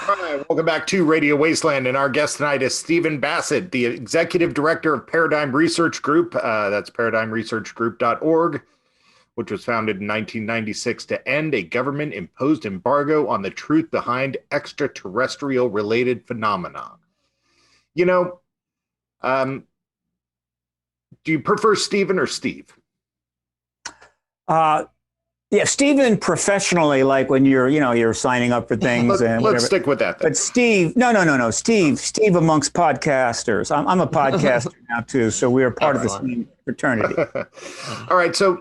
All right, welcome back to Radio Wasteland, and our guest tonight is Stephen Bassett, the Executive Director of Paradigm Research Group. That's paradigmresearchgroup.org, which was founded in 1996 to end a government-imposed embargo on the truth behind extraterrestrial-related phenomena. You know, do you prefer Stephen or Steve? Yeah, Stephen professionally, like when you're signing up for things and whatever. Let's stick with that then. But Steve, no. Steve amongst podcasters. I'm a podcaster now too, so we are part of the same fraternity. All right, so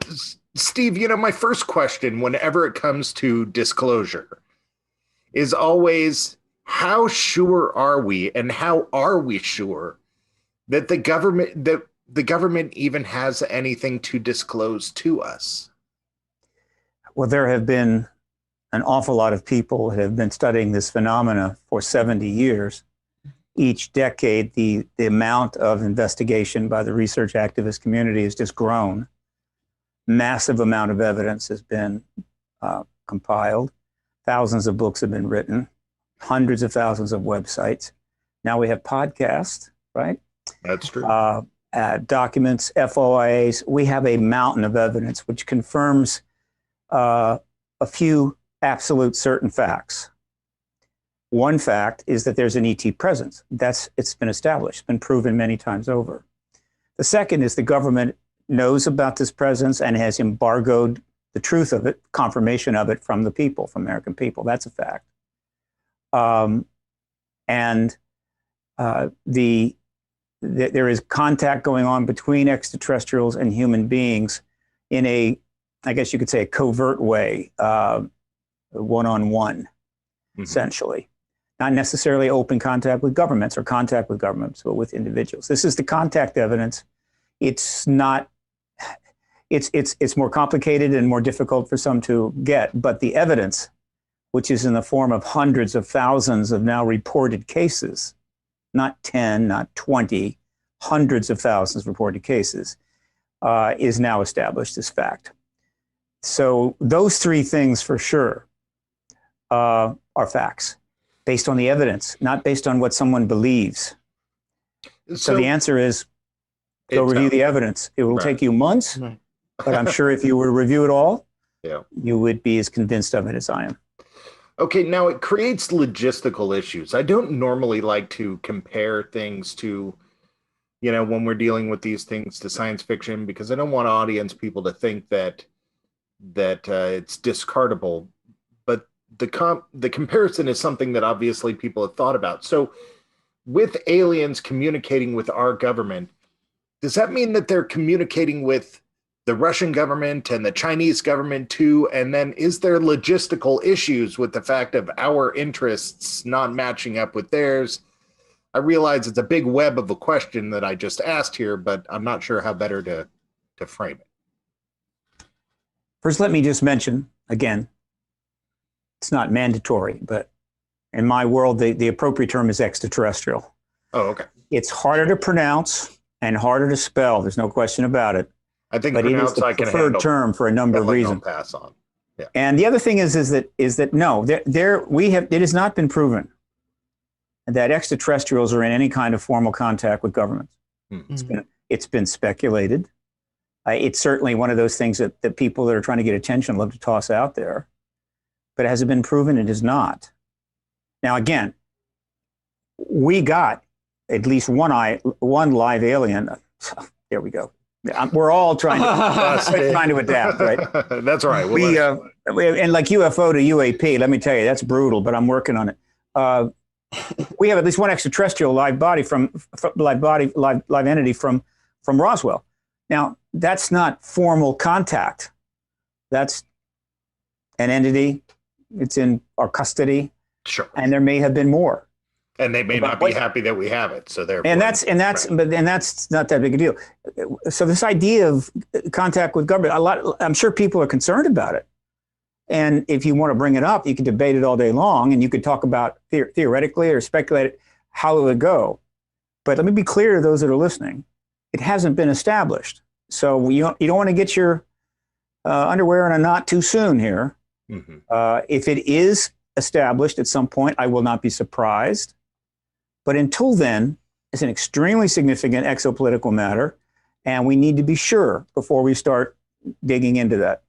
Steve, my first question whenever it comes to disclosure is always, how sure are we, and how are we sure that the government even has anything to disclose to us? Well, there have been an awful lot of people that have been studying this phenomena for 70 years. Each decade, the amount of investigation by the research activist community has just grown. Massive amount of evidence has been compiled. Thousands of books have been written. Hundreds of thousands of websites. Now we have podcasts, right? That's true. Documents, FOIAs. We have a mountain of evidence which confirms a few absolute certain facts. One fact is that there's an ET presence. It's been established, been proven many times over. The second is the government knows about this presence and has embargoed the truth of it, confirmation of it from the people, from American people. That's a fact. There is contact going on between extraterrestrials and human beings in a, I guess you could say, a covert way, one-on-one, essentially. Not necessarily open contact with governments or contact with governments, but with individuals. This is the contact evidence. It's not, it's more complicated and more difficult for some to get, but the evidence, which is in the form of hundreds of thousands of now reported cases, not 10, not 20, hundreds of thousands of reported cases, is now established as fact. So those three things for sure are facts, based on the evidence, not based on what someone believes. So the answer is, go review the evidence. It will take you months, but I'm sure if you were to review it all, you would be as convinced of it as I am. Okay, now it creates logistical issues. I don't normally like to compare things to, when we're dealing with these things, to science fiction, because I don't want audience people to think that it's discardable. But the comparison is something that obviously people have thought about. So with aliens communicating with our government, does that mean that they're communicating with the Russian government and the Chinese government too? And then is there logistical issues with the fact of our interests not matching up with theirs? I realize it's a big web of a question that I just asked here, but I'm not sure how better to frame it. First, let me just mention, again, it's not mandatory, but in my world, the appropriate term is extraterrestrial. Oh, okay. It's harder to pronounce and harder to spell. There's no question about it. I think but it is the preferred term for a number of reasons. Pass on. Yeah. And the other thing is that no, it has not been proven that extraterrestrials are in any kind of formal contact with governments. Mm-hmm. It's been speculated. It's certainly one of those things that people that are trying to get attention love to toss out there. But has it been proven? It is not. Now, again, we got at least one live alien. There we go. We're all trying to adapt, right? That's right. And like UFO to UAP, let me tell you, that's brutal, but I'm working on it. We have at least one extraterrestrial live entity from Roswell. Now, that's not formal contact. That's an entity. It's in our custody. Sure. And there may have been more. And they may not be happy that we have it. So therefore, and that's not that big a deal. So this idea of contact with government, I'm sure people are concerned about it. And if you want to bring it up, you can debate it all day long, and you could talk about theoretically or speculate how it would go. But let me be clear to those that are listening: it hasn't been established. So you don't want to get your underwear in a knot too soon here. Mm-hmm. If it is established at some point, I will not be surprised. But until then, it's an extremely significant exopolitical matter, and we need to be sure before we start digging into that.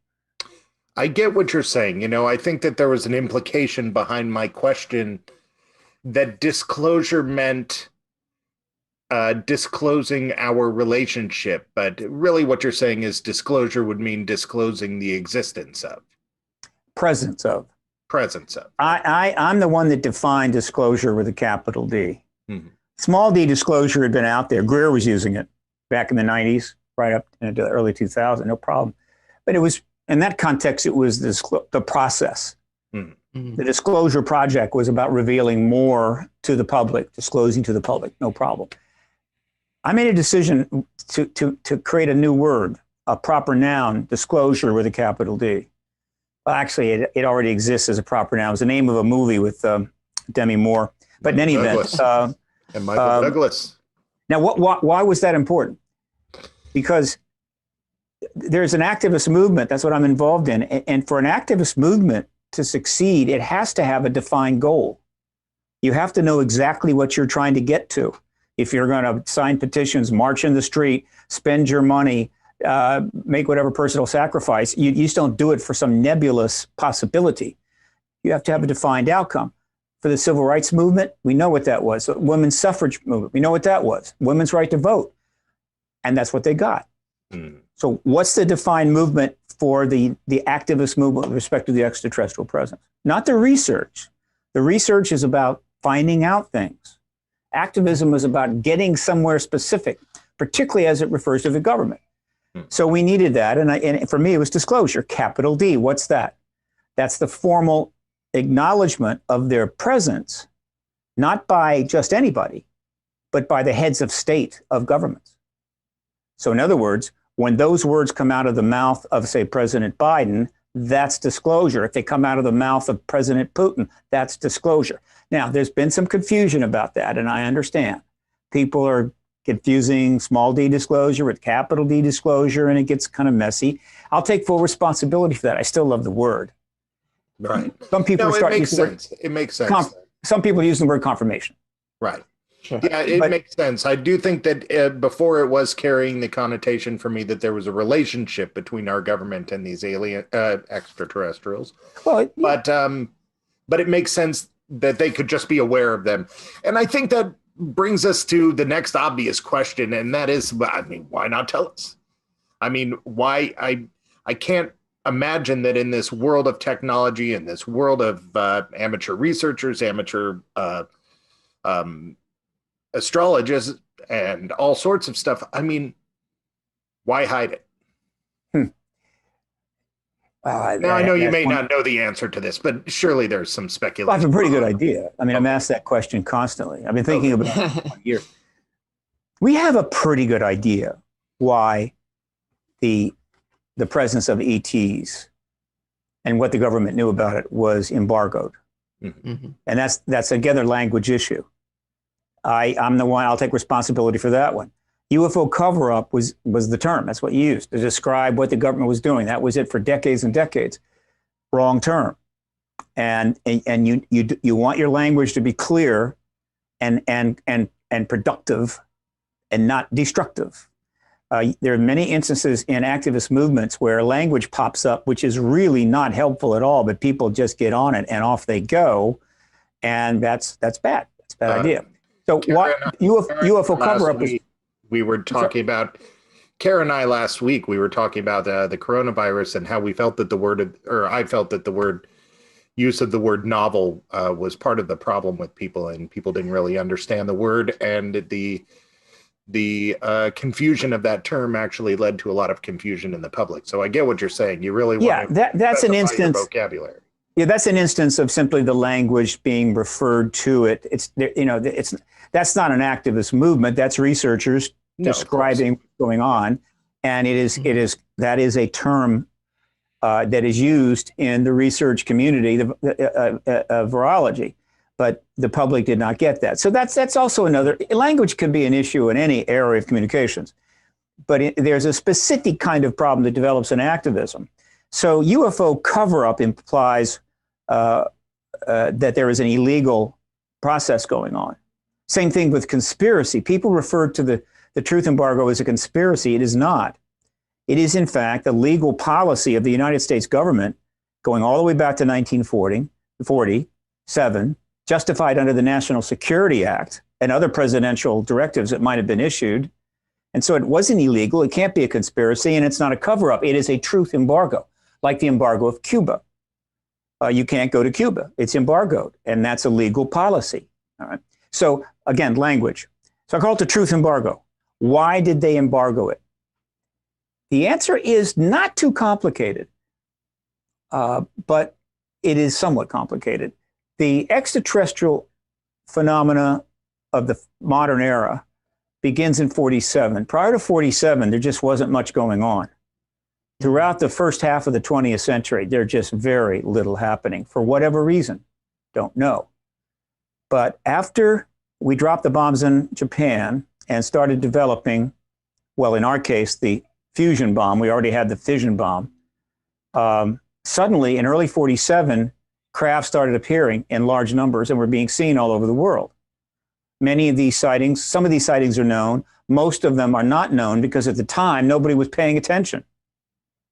I get what you're saying. You know, I think that there was an implication behind my question that disclosure meant disclosing our relationship. But really what you're saying is disclosure would mean disclosing the existence of. Presence of. Presence of. I'm the one that defined disclosure with a capital D. Mm-hmm. Small d disclosure had been out there. Greer was using it back in the 90s, right up into the early 2000s, no problem. But it was, in that context, it was the process. Mm-hmm. The disclosure project was about revealing more to the public, disclosing to the public, no problem. I made a decision to create a new word, a proper noun, disclosure with a capital D. Well, actually, it already exists as a proper noun. It was the name of a movie with Demi Moore. But in any event, and Michael Douglas. Now, why was that important? Because there's an activist movement. That's what I'm involved in. And for an activist movement to succeed, it has to have a defined goal. You have to know exactly what you're trying to get to. If you're going to sign petitions, march in the street, spend your money, make whatever personal sacrifice, you just don't do it for some nebulous possibility. You have to have a defined outcome. For the civil rights movement, we know what that was. The women's suffrage movement, we know what that was. Women's right to vote. And that's what they got. Mm. So what's the defined movement for the activist movement with respect to the extraterrestrial presence? Not the research. The research is about finding out things. Activism is about getting somewhere specific, particularly as it refers to the government. Mm. So we needed that. And for me, it was disclosure, capital D. What's that? That's the formal acknowledgement of their presence, not by just anybody, but by the heads of state of governments. So in other words, when those words come out of the mouth of, say, President Biden, that's disclosure. If they come out of the mouth of President Putin, that's disclosure. Now, there's been some confusion about that, and I understand. People are confusing small d disclosure with capital D disclosure, and it gets kind of messy. I'll take full responsibility for that. I still love the word. Right. Some people it makes sense. It makes sense. Some people use the word confirmation. Right. Sure. Yeah, it makes sense. I do think that before it was carrying the connotation for me that there was a relationship between our government and these alien extraterrestrials. Well, yeah. But it makes sense that they could just be aware of them. And I think that brings us to the next obvious question, and that is, I mean, why not tell us? I mean, why I can't imagine that in this world of technology, in this world of amateur researchers, amateur astrologists, and all sorts of stuff. I mean, why hide it? Well, now, I know you may not know the answer to this, but surely there's some speculation. Well, I have a pretty good idea. I mean, I'm asked that question constantly. I've been thinking about it for years. We have a pretty good idea why the presence of ETs and what the government knew about it was embargoed. Mm-hmm. And that's again a language issue. I'm the one, I'll take responsibility for that one. UFO cover-up was the term. That's what you used to describe what the government was doing. That was it for decades and decades. Wrong term. And you want your language to be clear and productive and not destructive. There are many instances in activist movements where language pops up, which is really not helpful at all, but people just get on it and off they go. And that's bad. That's a bad idea. So what UFO cover-up is... We were talking about, Kara and I last week, we were talking about the coronavirus and how we felt that I felt that the word use of the word novel was part of the problem with people, and people didn't really understand the word, and the confusion of that term actually led to a lot of confusion in the public. So I get what you're saying. You really want to that's an instance vocabulary. Yeah, that's an instance of simply the language being referred to it. That's not an activist movement. That's researchers describing what's going on, and that is a term that is used in the research community, the virology. But the public did not get that. So that's also another. Language can be an issue in any area of communications, but there's a specific kind of problem that develops in activism. So UFO cover-up implies that there is an illegal process going on. Same thing with conspiracy. People refer to the truth embargo as a conspiracy. It is not. It is, in fact, a legal policy of the United States government going all the way back to 1947, justified under the National Security Act and other presidential directives that might have been issued. And so it wasn't illegal. It can't be a conspiracy, and it's not a cover-up. It is a truth embargo, like the embargo of Cuba. You can't go to Cuba. It's embargoed, and that's a legal policy. All right. So again, language. So I call it the truth embargo. Why did they embargo it? The answer is not too complicated, but it is somewhat complicated. The extraterrestrial phenomena of the modern era begins in 47. Prior to 47, there just wasn't much going on. Throughout the first half of the 20th century, there's just very little happening for whatever reason. Don't know. But after we dropped the bombs in Japan and started developing, well, in our case, the fusion bomb, we already had the fission bomb. Suddenly, in early 47, craft started appearing in large numbers and were being seen all over the world. Many of these sightings, some of these sightings are known. Most of them are not known because at the time, nobody was paying attention.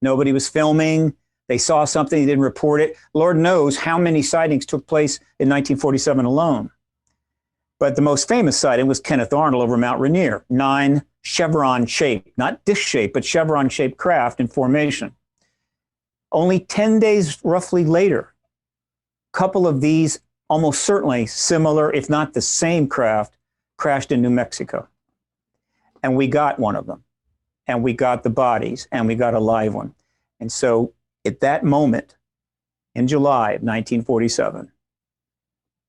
Nobody was filming. They saw something, they didn't report it. Lord knows how many sightings took place in 1947 alone. But the most famous sighting was Kenneth Arnold over Mount Rainier, 9 chevron-shaped, not dish-shaped, but chevron-shaped craft in formation. Only 10 days roughly later, a couple of these almost certainly similar, if not the same craft, crashed in New Mexico. And we got one of them. And we got the bodies, and we got a live one. And so at that moment, in July of 1947,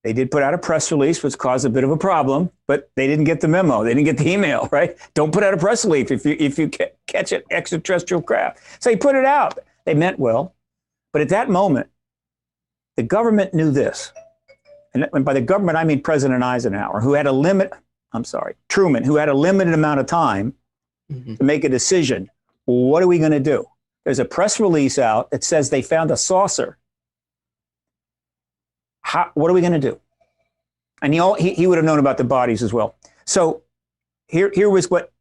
they did put out a press release, which caused a bit of a problem, but they didn't get the memo. They didn't get the email, right? Don't put out a press release if you catch an extraterrestrial craft. So they put it out. They meant well. But at that moment, the government knew this. And by the government, I mean President Eisenhower, who had a limit, Truman, who had a limited amount of time to make a decision. What are we going to do? There's a press release out that says they found a saucer. What are we going to do? And he would have known about the bodies as well. So here was what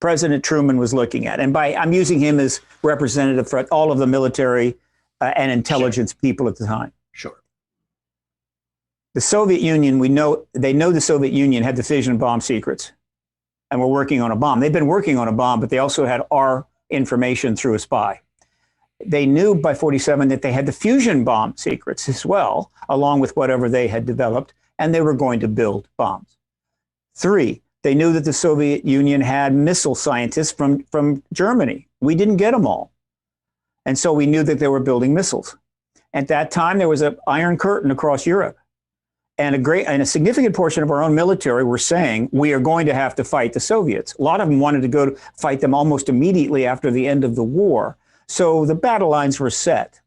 President Truman was looking at. And I'm using him as representative for all of the military and intelligence people at the time. Sure. The Soviet Union, they know the Soviet Union had the fission bomb secrets and were working on a bomb. They've been working on a bomb, but they also had our information through a spy. They knew by 47 that they had the fusion bomb secrets as well, along with whatever they had developed, and they were going to build bombs. 3, they knew that the Soviet Union had missile scientists from Germany. We didn't get them all. And so we knew that they were building missiles. At that time, there was an iron curtain across Europe. And a significant portion of our own military were saying, we are going to have to fight the Soviets. A lot of them wanted to go to fight them almost immediately after the end of the war. So the battle lines were set.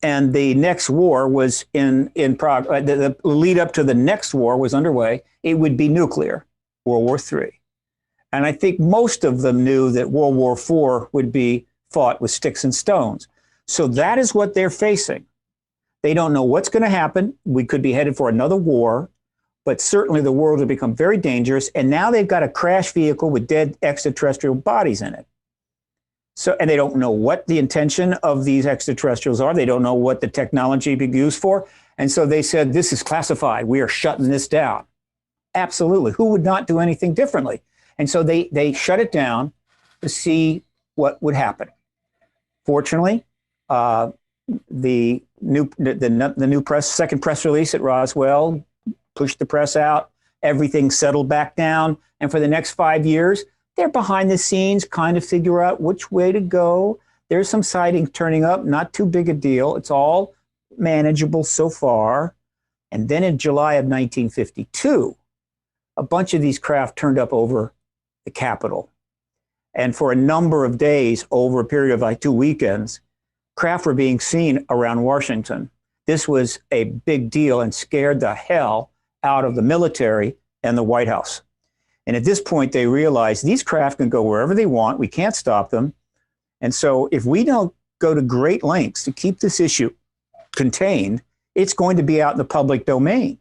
And the next war was in progress. The lead up to the next war was underway. It would be nuclear, World War III. And I think most of them knew that World War IV would be fought with sticks and stones. So that is what they're facing. They don't know what's going to happen. We could be headed for another war, but certainly the world will become very dangerous. And now they've got a crash vehicle with dead extraterrestrial bodies in it. So, and they don't know what the intention of these extraterrestrials are. They don't know what the technology be used for. And so they said, this is classified. We are shutting this down. Absolutely. Who would not do anything differently? And so they shut it down to see what would happen. Fortunately, the new second press release at Roswell pushed the press out. Everything settled back down. And for the next 5 years, they're behind the scenes, kind of figure out which way to go. There's some sightings turning up, not too big a deal. It's all manageable so far. And then in July of 1952, a bunch of these craft turned up over the Capitol. And for a number of days, over a period of like 2 weekends, craft were being seen around Washington. This was a big deal and scared the hell out of the military and the White House. And at this point, they realized these craft can go wherever they want. We can't stop them. And so if we don't go to great lengths to keep this issue contained, It's going to be out in the public domain.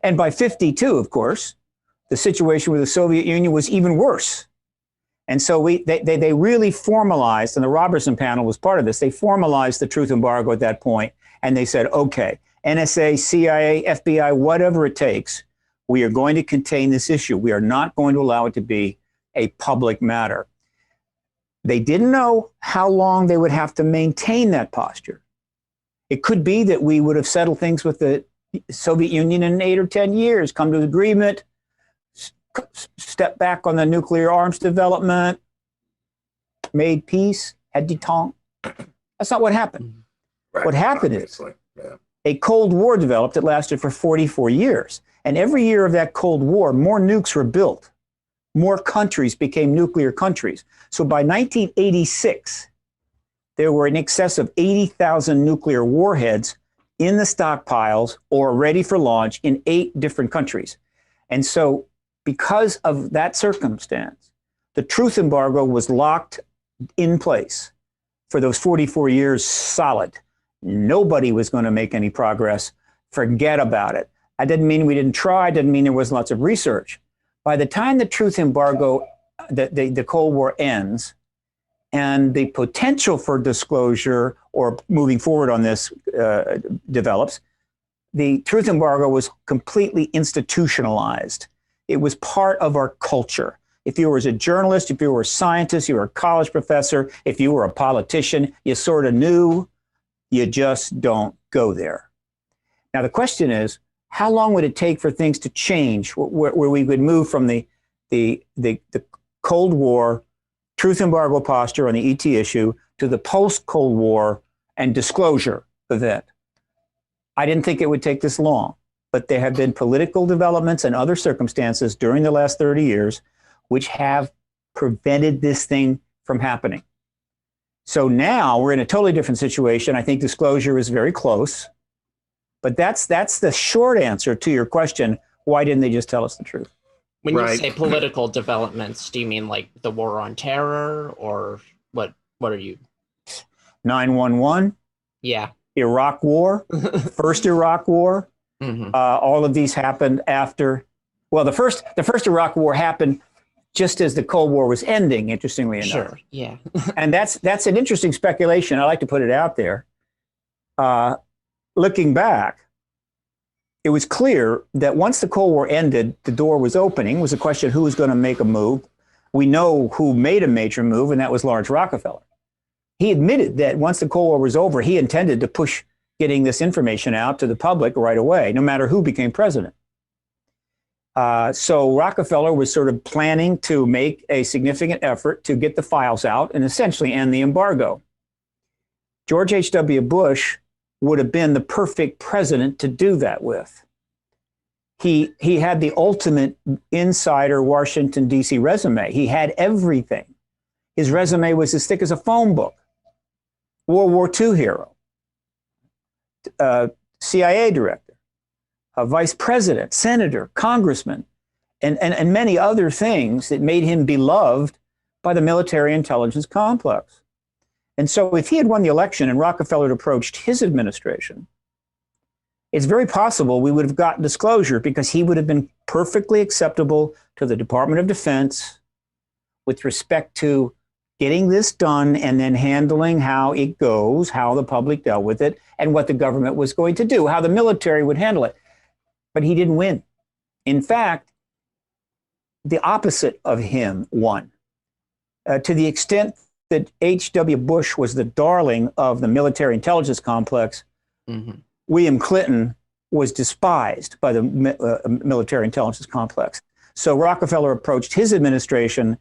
And by 52, of course, the situation with the Soviet Union was even worse. And so they really formalized, and the Robertson panel was part of this, they formalized the truth embargo at that point, and they said, okay, NSA, CIA, FBI, whatever it takes, we are going to contain this issue. We are not going to allow it to be a public matter. They didn't know how long they would have to maintain that posture. It could be that we would have settled things with the Soviet Union in 8 or 10 years, come to an agreement, step back on the nuclear arms development, made peace, had détente. That's not what happened. Right, what happened obviously. is a Cold War developed that lasted for 44 years. And every year of that Cold War, more nukes were built. More countries became nuclear countries. So by 1986, there were in excess of 80,000 nuclear warheads in the stockpiles or ready for launch in 8 different countries. And so because of that circumstance, the truth embargo was locked in place for those 44 years solid. Nobody was going to make any progress. Forget about it. That didn't mean we didn't try, didn't mean there wasn't lots of research. By the time the truth embargo, the Cold War ends, and the potential for disclosure or moving forward on this develops, the truth embargo was completely institutionalized. It was part of our culture. If you were a journalist, if you were a scientist, you were a college professor, if you were a politician, you sort of knew, you just don't go there. Now, the question is, how long would it take for things to change where we would move from the Cold War truth embargo posture on the ET issue to the post-Cold War and disclosure event? I didn't think it would take this long, but there have been political developments and other circumstances during the last 30 years which have prevented this thing from happening. So now we're in a totally different situation. I think disclosure is very close. But that's the short answer to your question. Why didn't they just tell us the truth? When you say political developments, do you mean like the war on terror, or what are you? 9/11? Yeah. Iraq War, first Iraq War. Mm-hmm. All of these happened after. Well, the first Iraq War happened just as the Cold War was ending, interestingly enough. Sure, yeah. And that's an interesting speculation. I like to put it out there. Looking back, it was clear that once the Cold War ended, the door was opening. It was a question of who was going to make a move. We know who made a major move, and that was Lawrence Rockefeller. He admitted that once the Cold War was over, he intended to push getting this information out to the public right away, no matter who became president. So Rockefeller was sort of planning to make a significant effort to get the files out and essentially end the embargo. George H.W. Bush would have been the perfect president to do that with. He had the ultimate insider Washington, D.C. resume. He had everything. His resume was as thick as a phone book. World War II hero, CIA director, a vice president, senator, congressman, and many other things that made him beloved by the military intelligence complex. And so if he had won the election and Rockefeller had approached his administration, it's very possible we would have gotten disclosure because he would have been perfectly acceptable to the Department of Defense with respect to getting this done and then handling how it goes, how the public dealt with it, and what the government was going to do, how the military would handle it. But he didn't win. In fact, the opposite of him won. To the extent that H.W. Bush was the darling of the military intelligence complex, Mm-hmm. William Clinton was despised by the military intelligence complex. So Rockefeller approached his administration,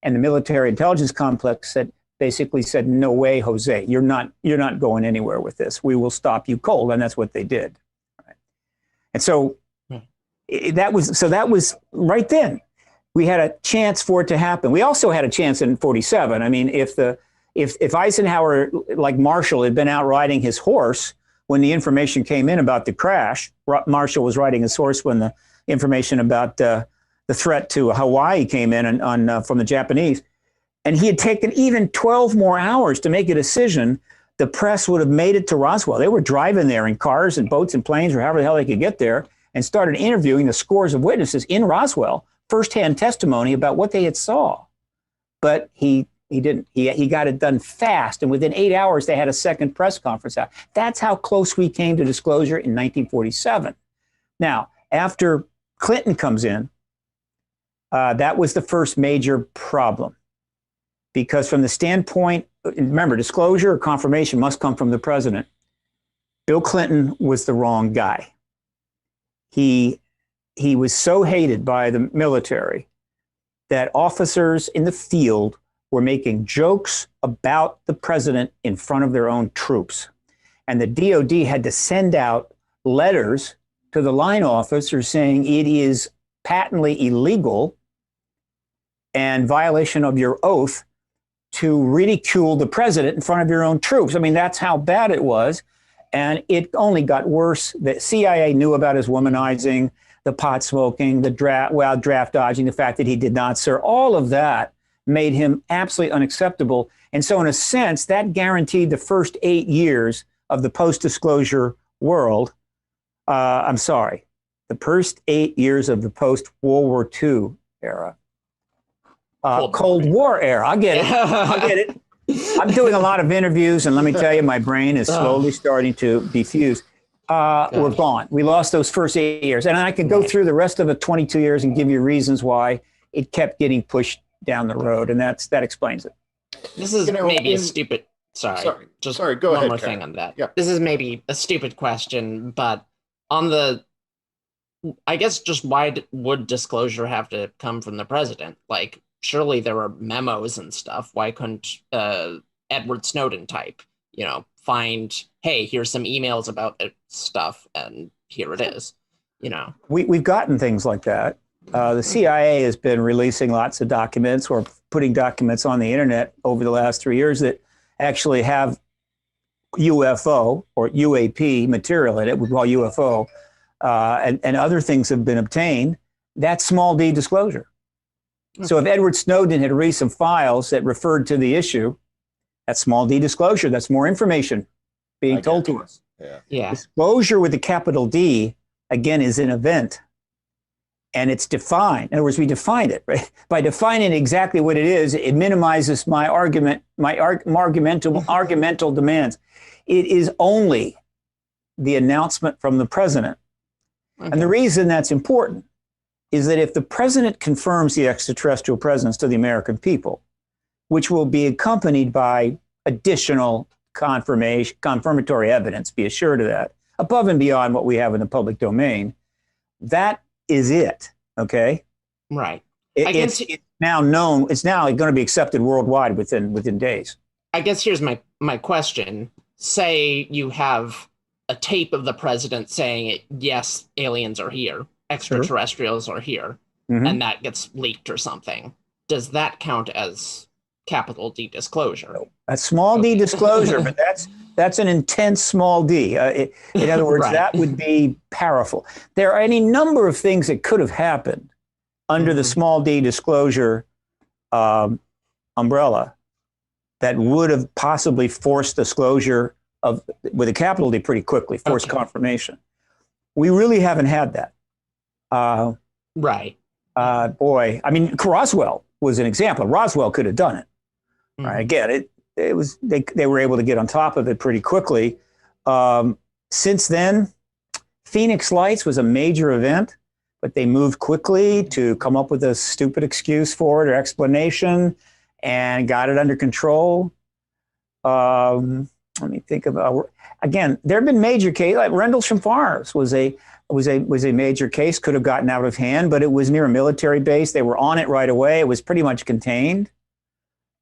and the military intelligence complex basically said, "No way, Jose, you're not going anywhere with this. We will stop you cold," and that's what they did. Right? And so that was right then. We had a chance for it to happen. We also had a chance in 47. I mean, if Eisenhower, like Marshall, had been out riding his horse when the information came in about the crash, Marshall was riding his horse when the information about the threat to Hawaii came in from the Japanese, and he had taken even 12 more hours to make a decision, the press would have made it to Roswell. They were driving there in cars and boats and planes or however the hell they could get there and started interviewing the scores of witnesses in Roswell, firsthand testimony about what they had saw. But he didn't. He got it done fast. And within 8 hours, they had a second press conference out. That's how close we came to disclosure in 1947. Now, after Clinton comes in, that was the first major problem. Because from the standpoint, remember, disclosure or confirmation must come from the president. Bill Clinton was the wrong guy. He was so hated by the military that officers in the field were making jokes about the president in front of their own troops. And the DOD had to send out letters to the line officers saying it is patently illegal and violation of your oath to ridicule the president in front of your own troops. I mean, that's how bad it was. And it only got worse. The CIA knew about his womanizing, the pot smoking, the draft dodging, the fact that he did not serve. All of that made him absolutely unacceptable. And so in a sense, that guaranteed the first 8 years of the post-disclosure world. The first 8 years of the post-World War II era. Cold War era. I get it. I'm doing a lot of interviews, and let me tell you, my brain is slowly starting to defuse. We're gone. We lost those first 8 years. And I could go through the rest of the 22 years and give you reasons why it kept getting pushed down the road, and that explains it. This is maybe a stupid... Sorry, go ahead, one more thing on that. Yeah. This is maybe a stupid question, but on the... I guess just why would disclosure have to come from the president? Like, surely there were memos and stuff. Why couldn't Edward Snowden type, find, hey, here's some emails about this stuff, and here it is, We've gotten things like that. The CIA has been releasing lots of documents or putting documents on the internet over the last 3 years that actually have UFO or UAP material in it, we call UFO, and other things have been obtained. That's small d disclosure. Okay. So if Edward Snowden had released some files that referred to the issue, that's small d disclosure. That's more information being told to us. Yeah. Disclosure with a capital D, again, is an event. And it's defined. In other words, we define it, right? By defining exactly what it is, it minimizes my argumental demands. It is only the announcement from the president. Okay. And the reason that's important is that if the president confirms the extraterrestrial presence to the American people, which will be accompanied by additional confirmatory evidence, be assured of that, above and beyond what we have in the public domain, that is it, okay? Right. It's now known, it's now going to be accepted worldwide within days. I guess here's my question. Say you have a tape of the president saying, yes, aliens are here, extraterrestrials are here, and that gets leaked or something. Does that count as capital D disclosure? No. A small d disclosure, but that's an intense small d. In other words, that would be powerful. There are any number of things that could have happened under the small d disclosure umbrella that would have possibly forced disclosure with a capital D pretty quickly, forced confirmation. We really haven't had that. Right. Boy, I mean, Roswell was an example. Roswell could have done it. Right? Again, it was they were able to get on top of it pretty quickly. Since then, Phoenix Lights was a major event, but they moved quickly to come up with a stupid excuse for it or explanation and got it under control. Let me think about, again, there have been major cases, like Rendlesham Farms was a major case, could have gotten out of hand, but it was near a military base. They were on it right away. It was pretty much contained.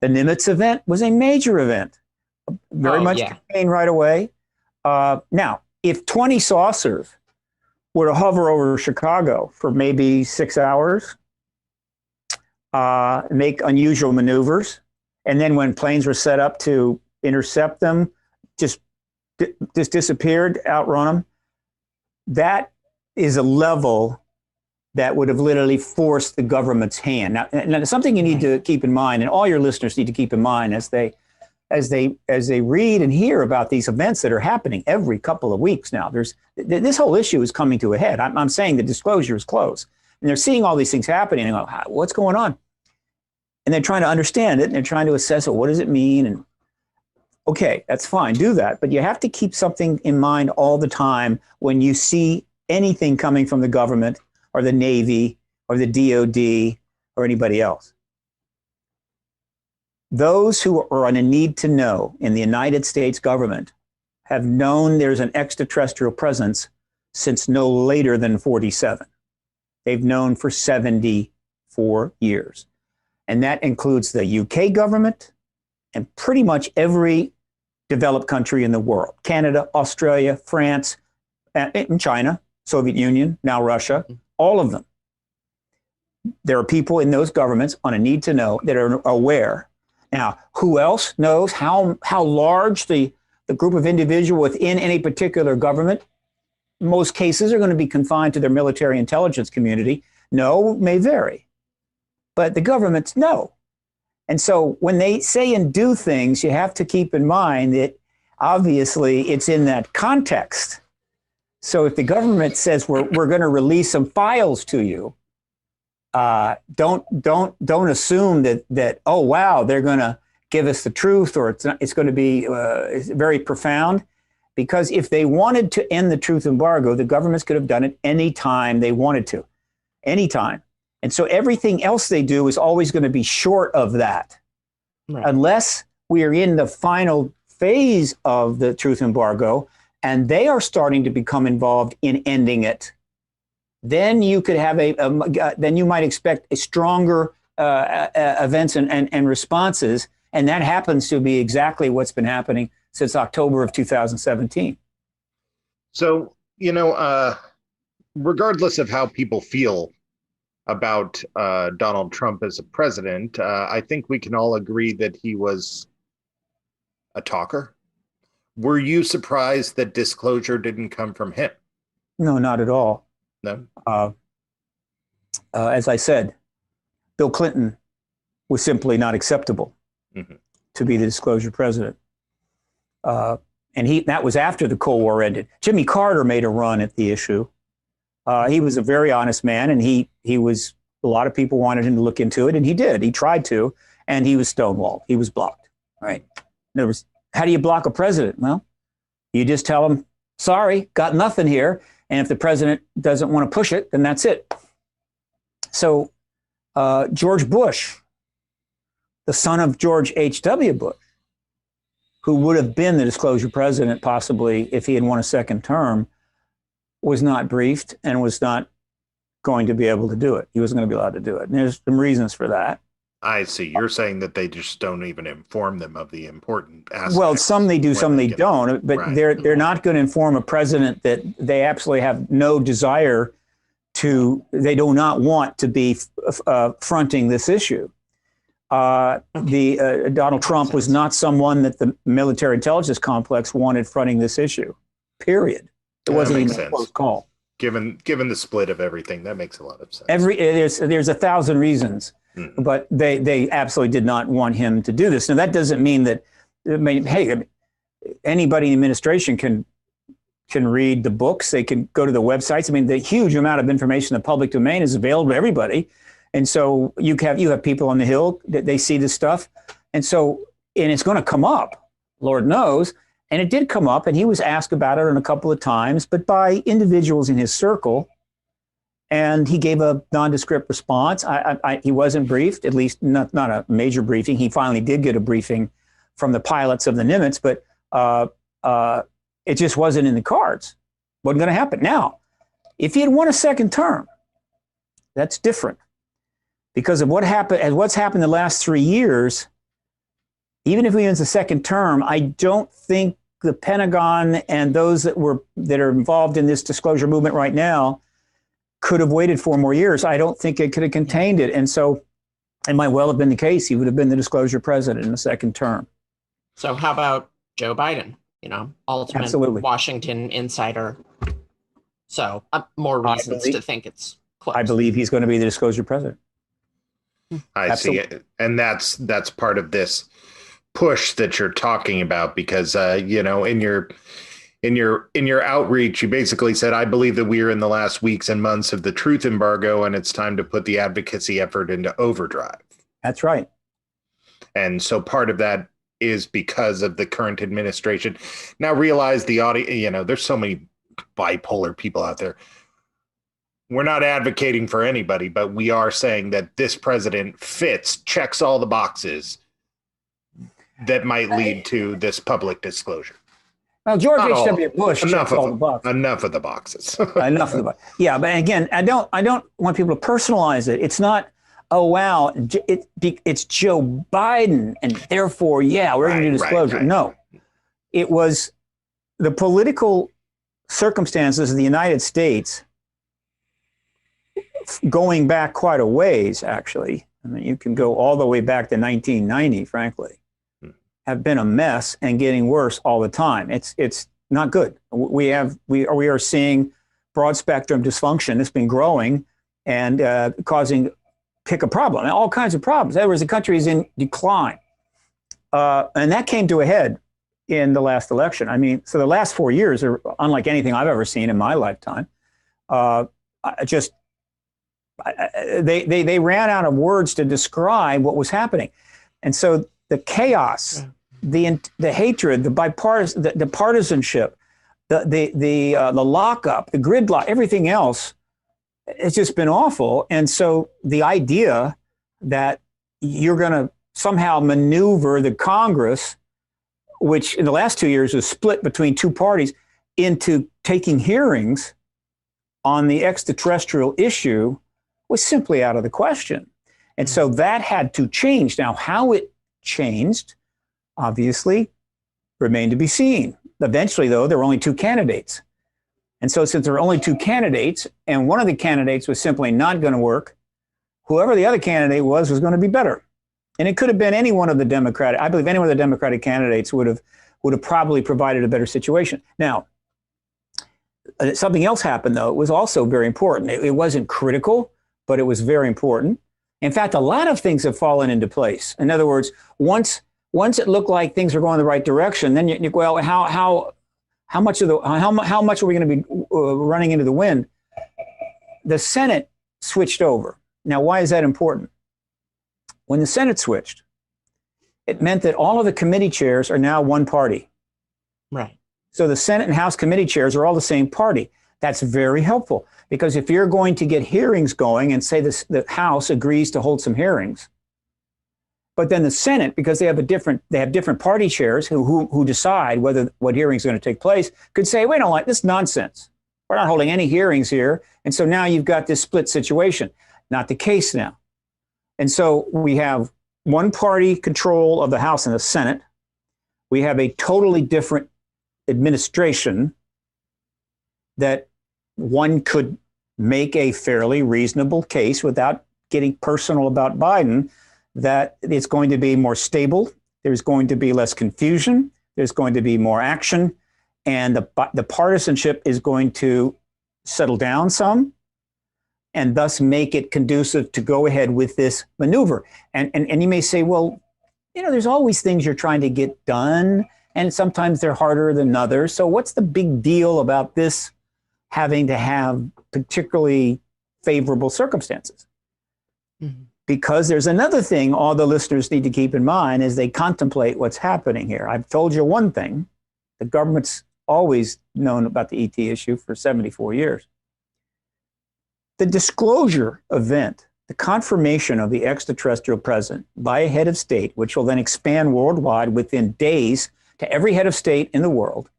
The Nimitz event was a major event, very much contained right away. Now, if 20 saucers were to hover over Chicago for maybe 6 hours, make unusual maneuvers, and then when planes were set up to intercept them, just disappeared, outrun them, that is a level that would have literally forced the government's hand. Now, something you need to keep in mind, and all your listeners need to keep in mind as they as they read and hear about these events that are happening every couple of weeks now. This whole issue is coming to a head. I'm saying the disclosure is close, and they're seeing all these things happening and go, what's going on? And they're trying to understand it, and they're trying to assess it. What does it mean? And okay, that's fine, do that, but you have to keep something in mind all the time when you see anything coming from the government or the Navy or the DOD or anybody else. Those who are on a need to know in the United States government have known there's an extraterrestrial presence since no later than 47. They've known for 74 years. And that includes the UK government and pretty much every developed country in the world. Canada, Australia, France, and China, Soviet Union, now Russia, all of them. There are people in those governments on a need to know that are aware. Now, who else knows how large the group of individuals within any particular government? Most cases are going to be confined to their military intelligence community. No, may vary. But the governments know. And so when they say and do things, you have to keep in mind that obviously it's in that context. So if the government says we're going to release some files to you, don't assume that oh wow, they're going to give us the truth, or it's going to be very profound. Because if they wanted to end the truth embargo, the governments could have done it anytime they wanted to, anytime. And so everything else they do is always going to be short of that, right, unless we are in the final phase of the truth embargo and they are starting to become involved in ending it. Then you could have then you might expect a stronger events and responses, and that happens to be exactly what's been happening since October of 2017. So, regardless of how people feel about Donald Trump as a president, I think we can all agree that he was a talker. Were you surprised that disclosure didn't come from him? No, not at all. No. As I said, Bill Clinton was simply not acceptable to be the disclosure president. And that was after the Cold War ended. Jimmy Carter made a run at the issue. He was a very honest man, and a lot of people wanted him to look into it, and he did. He tried to, and he was stonewalled. He was blocked. Right. In other words, how do you block a president? Well, you just tell him, sorry, got nothing here. And if the president doesn't want to push it, then that's it. So George Bush, the son of George H.W. Bush, who would have been the disclosure president possibly if he had won a second term, was not briefed and was not going to be able to do it. He wasn't going to be allowed to do it. And there's some reasons for that. I see. You're saying that they just don't even inform them of the important aspects. Well, some they do, some they don't. But right, they're not going to inform a president that they absolutely have no desire to. They do not want to be fronting this issue. Donald Trump was not someone that the military intelligence complex wanted fronting this issue. Period. It wasn't even a close call. Given the split of everything, that makes a lot of sense. There's 1,000 reasons. But they absolutely did not want him to do this. Now, that doesn't mean that, hey, anybody in the administration can read the books. They can go to the websites. I mean, the huge amount of information in the public domain is available to everybody. And so you have people on the Hill that they see this stuff. And it's going to come up, Lord knows. And it did come up, and he was asked about it a couple of times, but by individuals in his circle. And he gave a nondescript response. He wasn't briefed, at least not a major briefing. He finally did get a briefing from the pilots of the Nimitz, but it just wasn't in the cards. Wasn't going to happen. Now, if he had won a second term, that's different. Because of what's happened the last 3 years, even if he wins a second term, I don't think the Pentagon and those that are involved in this disclosure movement right now could have waited 4 more years. I don't think it could have contained it. And so it might well have been the case. He would have been the disclosure president in the second term. So how about Joe Biden? Ultimate Absolutely. Washington insider. So more reasons to think it's close. I believe he's going to be the disclosure president. I see it. And that's part of this push that you're talking about, because you know, in your outreach, you basically said, I believe that we are in the last weeks and months of the truth embargo, and it's time to put the advocacy effort into overdrive. That's right. And so part of that is because of the current administration. Now realize the audience, you know, there's so many bipolar people out there. We're not advocating for anybody, but we are saying that this president checks all the boxes that might lead to this public disclosure. Well, George H.W. Bush checks all the boxes. Enough of the boxes. Enough of the boxes. Yeah, but again, I don't want people to personalize it. It's not, oh wow, it's Joe Biden, and therefore, yeah, we're going to do disclosure. Right. No, it was the political circumstances of the United States, going back quite a ways, actually. I mean, you can go all the way back to 1990, frankly, have been a mess and getting worse all the time. It's not good. We are seeing broad spectrum dysfunction. It's been growing and causing, pick a problem, all kinds of problems. In other words, the country is in decline. And that came to a head in the last election. I mean, so the last 4 years are unlike anything I've ever seen in my lifetime. They ran out of words to describe what was happening. And so the chaos, the hatred, the bipartisan, the partisanship, the lockup, the gridlock, everything else, it's just been awful. And so the idea that you're going to somehow maneuver the Congress, which in the last 2 years was split between two parties, into taking hearings on the extraterrestrial issue was simply out of the question. And so that had to change. Now, how it changed, obviously, remained to be seen. Eventually, though, there were only two candidates. And so since there were only two candidates, and one of the candidates was simply not going to work, whoever the other candidate was going to be better. And it could have been any one of the Democratic, I believe any one of the Democratic candidates would have probably provided a better situation. Now, something else happened, though. It was also very important. It wasn't critical, but it was very important. In fact, a lot of things have fallen into place. In other words, once it looked like things were going the right direction, then well, how much are we going to be running into the wind? The Senate switched over. Now, why is that important? When the Senate switched, it meant that all of the committee chairs are now one party. Right. So the Senate and House committee chairs are all the same party. That's very helpful, because if you're going to get hearings going and say the House agrees to hold some hearings, but then the Senate, because they have different party chairs who decide what hearings are going to take place, could say, we don't like this nonsense. We're not holding any hearings here. And so now you've got this split situation. Not the case now. And so we have one party control of the House and the Senate. We have a totally different administration that one could make a fairly reasonable case without getting personal about Biden, that it's going to be more stable. There's going to be less confusion. There's going to be more action. And the partisanship is going to settle down some, and thus make it conducive to go ahead with this maneuver. And you may say, well, there's always things you're trying to get done, and sometimes they're harder than others. So what's the big deal about this having to have particularly favorable circumstances? Mm-hmm. Because there's another thing all the listeners need to keep in mind as they contemplate what's happening here. I've told you one thing. The government's always known about the ET issue for 74 years. The disclosure event, the confirmation of the extraterrestrial presence by a head of state, which will then expand worldwide within days to every head of state in the world,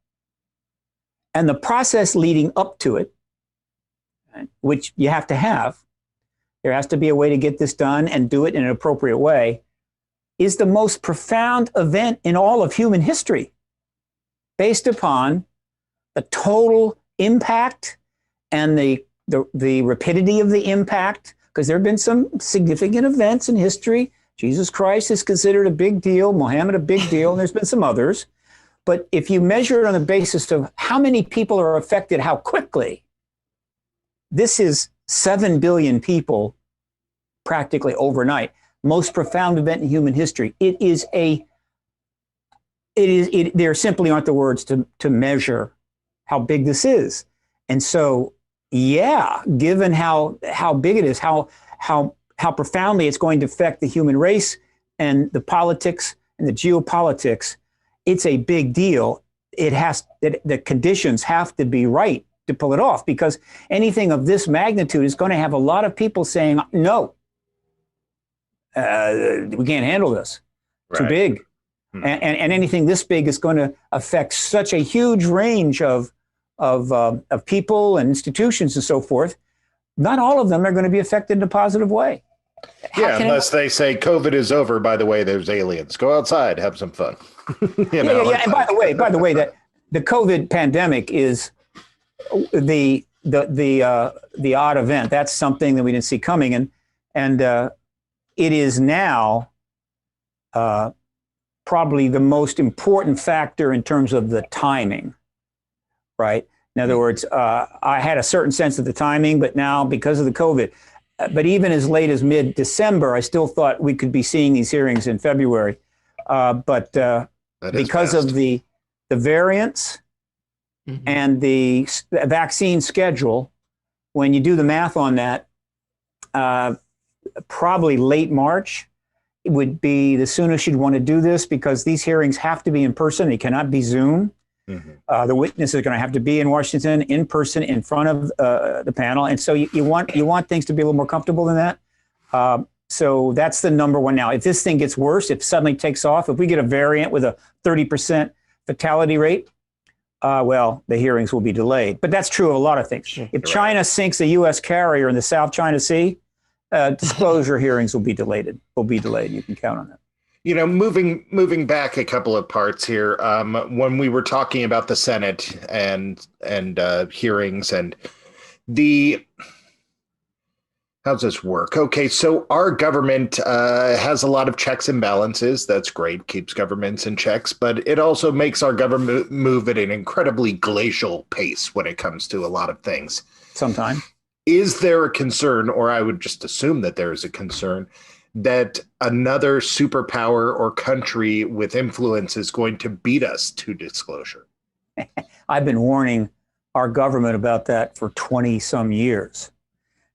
and the process leading up to it, which you have to have, there has to be a way to get this done and do it in an appropriate way, is the most profound event in all of human history, based upon the total impact and the rapidity of the impact, because there have been some significant events in history. Jesus Christ is considered a big deal, Muhammad a big deal, and there's been some others. But if you measure it on the basis of how many people are affected, how quickly, this is 7 billion people practically overnight. Most profound event in human history. It is a there simply aren't the words to measure how big this is. And so, yeah, given how big it is, how profoundly it's going to affect the human race and the politics and the geopolitics, it's a big deal. The conditions have to be right to pull it off, because anything of this magnitude is going to have a lot of people saying, no, we can't handle this. Too big. And anything this big is going to affect such a huge range of people and institutions and so forth. Not all of them are going to be affected in a positive way. Unless they say COVID is over. By the way, there's aliens. Go outside, have some fun. And by the way, that the COVID pandemic is the odd event. That's something that we didn't see coming, and it is now probably the most important factor in terms of the timing, right? In other words, I had a certain sense of the timing, but now because of the COVID, but even as late as mid-December, I still thought we could be seeing these hearings in February. But because of the variants and the vaccine schedule, when you do the math on that, probably late March it would be the soonest you'd want to do this, because these hearings have to be in person. They cannot be Zoom. The witnesses are going to have to be in Washington in person in front of the panel. And so you want things to be a little more comfortable than that. So that's the number one now. If this thing gets worse, if it suddenly takes off, if we get a variant with a 30% fatality rate, well, the hearings will be delayed. But that's true of a lot of things. If China sinks a U.S. carrier in the South China Sea, disclosure hearings will be delayed. You can count on that. You know, moving back a couple of parts here, when we were talking about the Senate and hearings and how does this work? Okay, so our government has a lot of checks and balances. That's great, keeps governments in checks, but it also makes our government move at an incredibly glacial pace when it comes to a lot of things. Sometimes. Is there a concern, or I would just assume that there is a concern, that another superpower or country with influence is going to beat us to disclosure? I've been warning our government about that for 20 some years.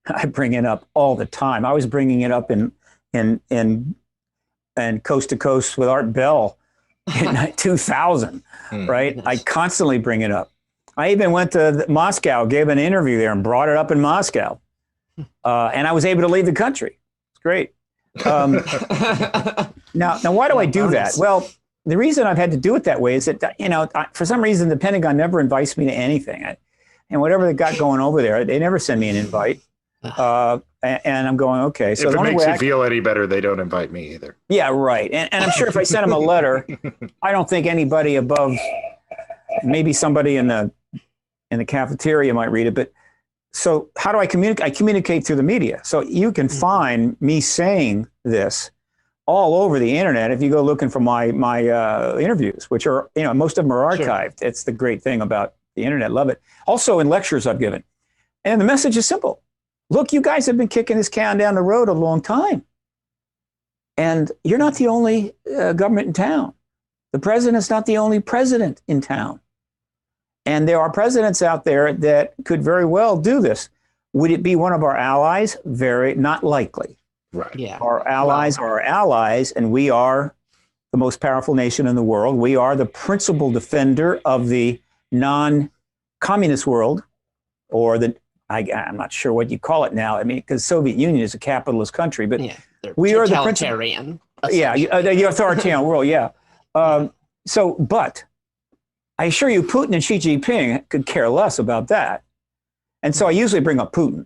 I bring it up all the time. I was bringing it up in Coast to Coast with Art Bell in 2000, right? I constantly bring it up. I even went to Moscow, gave an interview there and brought it up in Moscow. And I was able to leave the country. It's great. Now, why do I do that? Well, the reason I've had to do it that way is that, for some reason, the Pentagon never invites me to anything. And whatever they got going over there, they never send me an invite. And I'm going, okay. So if it makes you feel any better, they don't invite me either. Yeah, right. And I'm sure if I sent them a letter, I don't think anybody above, maybe somebody in the cafeteria might read it. But so how do I communicate? I communicate through the media. So you can find me saying this all over the internet if you go looking for my interviews, which are, most of them are archived. Sure. It's the great thing about the internet. Love it. Also in lectures I've given. And the message is simple. Look, you guys have been kicking this can down the road a long time. And you're not the only government in town. The president's not the only president in town. And there are presidents out there that could very well do this. Would it be one of our allies? Very not likely. Right. Yeah. Our allies are our allies, and we are the most powerful nation in the world. We are the principal defender of the non-communist world, or I'm not sure what you call it now. I mean, because Soviet Union is a capitalist country, but we are the totalitarian. The authoritarian world. Yeah. But I assure you, Putin and Xi Jinping could care less about that. And so I usually bring up Putin,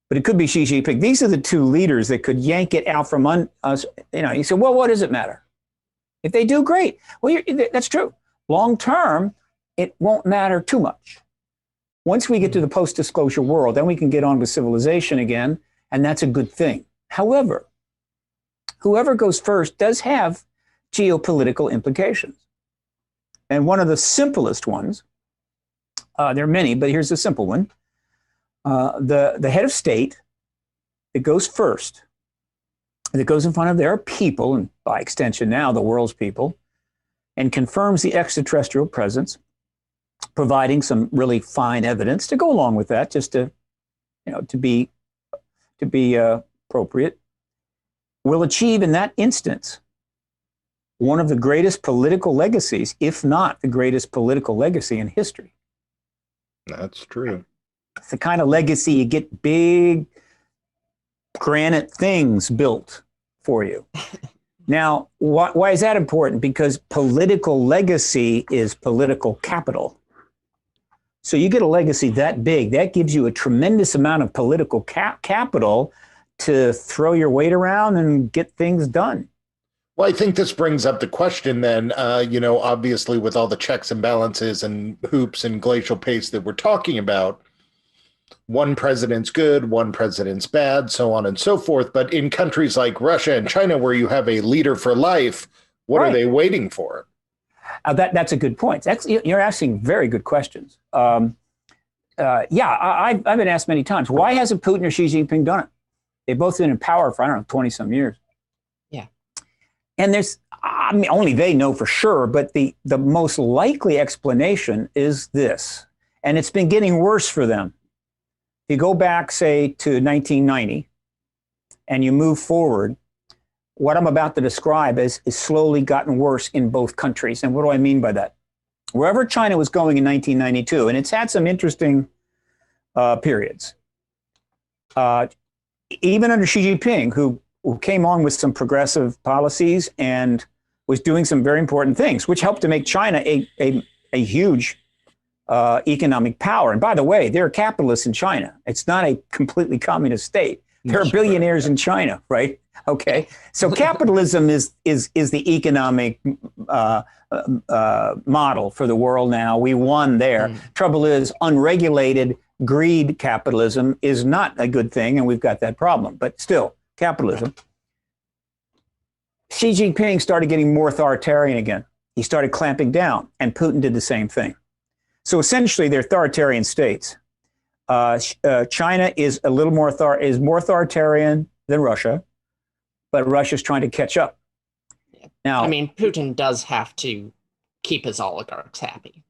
but it could be Xi Jinping. These are the two leaders that could yank it out from us. You say, well, what does it matter? If they do, great. Well, that's true. Long term, it won't matter too much. Once we get to the post-disclosure world, then we can get on with civilization again, and that's a good thing. However, whoever goes first does have geopolitical implications. And one of the simplest ones, there are many, but here's the simple one. The head of state that goes first, that goes in front of their people, and by extension now, the world's people, and confirms the extraterrestrial presence, providing some really fine evidence to go along with that, just to, to be appropriate, will achieve in that instance one of the greatest political legacies, if not the greatest political legacy in history. That's true. It's the kind of legacy you get big granite things built for you. Now, why is that important? Because political legacy is political capital. So you get a legacy that big, that gives you a tremendous amount of political capital to throw your weight around and get things done. Well, I think this brings up the question then, obviously with all the checks and balances and hoops and glacial pace that we're talking about, one president's good, one president's bad, so on and so forth. But in countries like Russia and China, where you have a leader for life, what are they waiting for? That's a good point. You're asking very good questions. I've been asked many times, why hasn't Putin or Xi Jinping done it? They've both been in power for, 20-some years. Yeah. And only they know for sure, but the most likely explanation is this, and it's been getting worse for them. If you go back, say, to 1990, and you move forward, what I'm about to describe is slowly gotten worse in both countries. And what do I mean by that? Wherever China was going in 1992, and it's had some interesting periods, even under Xi Jinping, who came on with some progressive policies and was doing some very important things, which helped to make China a huge economic power. And by the way, there are capitalists in China. It's not a completely communist state. There are billionaires in China, right? Okay. So capitalism is the economic model for the world now. We won there. Trouble is, unregulated greed capitalism is not a good thing, and we've got that problem. But still, capitalism. Xi Jinping started getting more authoritarian again. He started clamping down, and Putin did the same thing. So essentially, they're authoritarian states. China is a little more more authoritarian than Russia, but Russia's trying to catch up. Now, Putin does have to keep his oligarchs happy.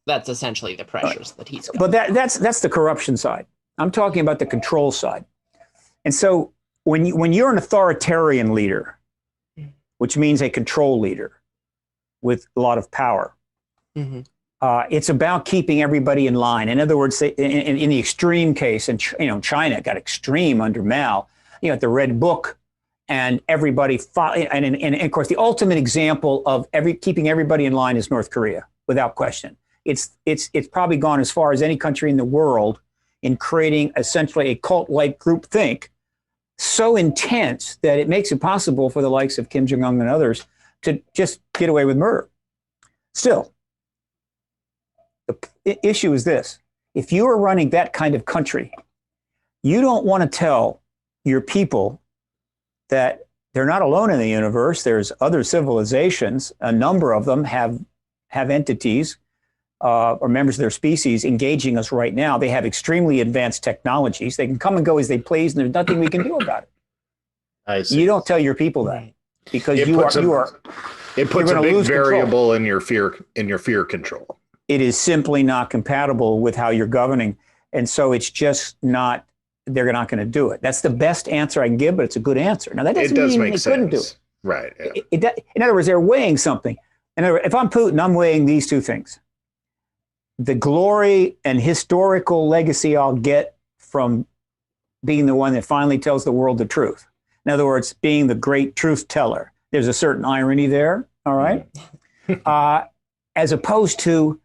That's essentially the pressures that he's got. But that's the corruption side. I'm talking about the control side. And so when you're an authoritarian leader, which means a control leader with a lot of power, it's about keeping everybody in line. In other words, in the extreme case, and China got extreme under Mao, the Red Book, and everybody fought. And of course, the ultimate example of keeping everybody in line is North Korea, without question. It's probably gone as far as any country in the world in creating essentially a cult-like groupthink so intense that it makes it possible for the likes of Kim Jong-un and others to just get away with murder. Still, the issue is this. If you are running that kind of country, you don't want to tell your people that they're not alone in the universe. There's other civilizations. A number of them have entities or members of their species engaging us right now. They have extremely advanced technologies. They can come and go as they please, and there's nothing we can do about it. I see. You don't tell your people that, because it puts a big variable in your fear control. It is simply not compatible with how you're governing, and so it's just not. They're not going to do it. That's the best answer I can give, but it's a good answer. Now that doesn't mean they couldn't do it. Right. Yeah. In other words, they're weighing something. In other words, if I'm Putin, I'm weighing these two things: the glory and historical legacy I'll get from being the one that finally tells the world the truth. In other words, being the great truth teller. There's a certain irony there, all right? As opposed to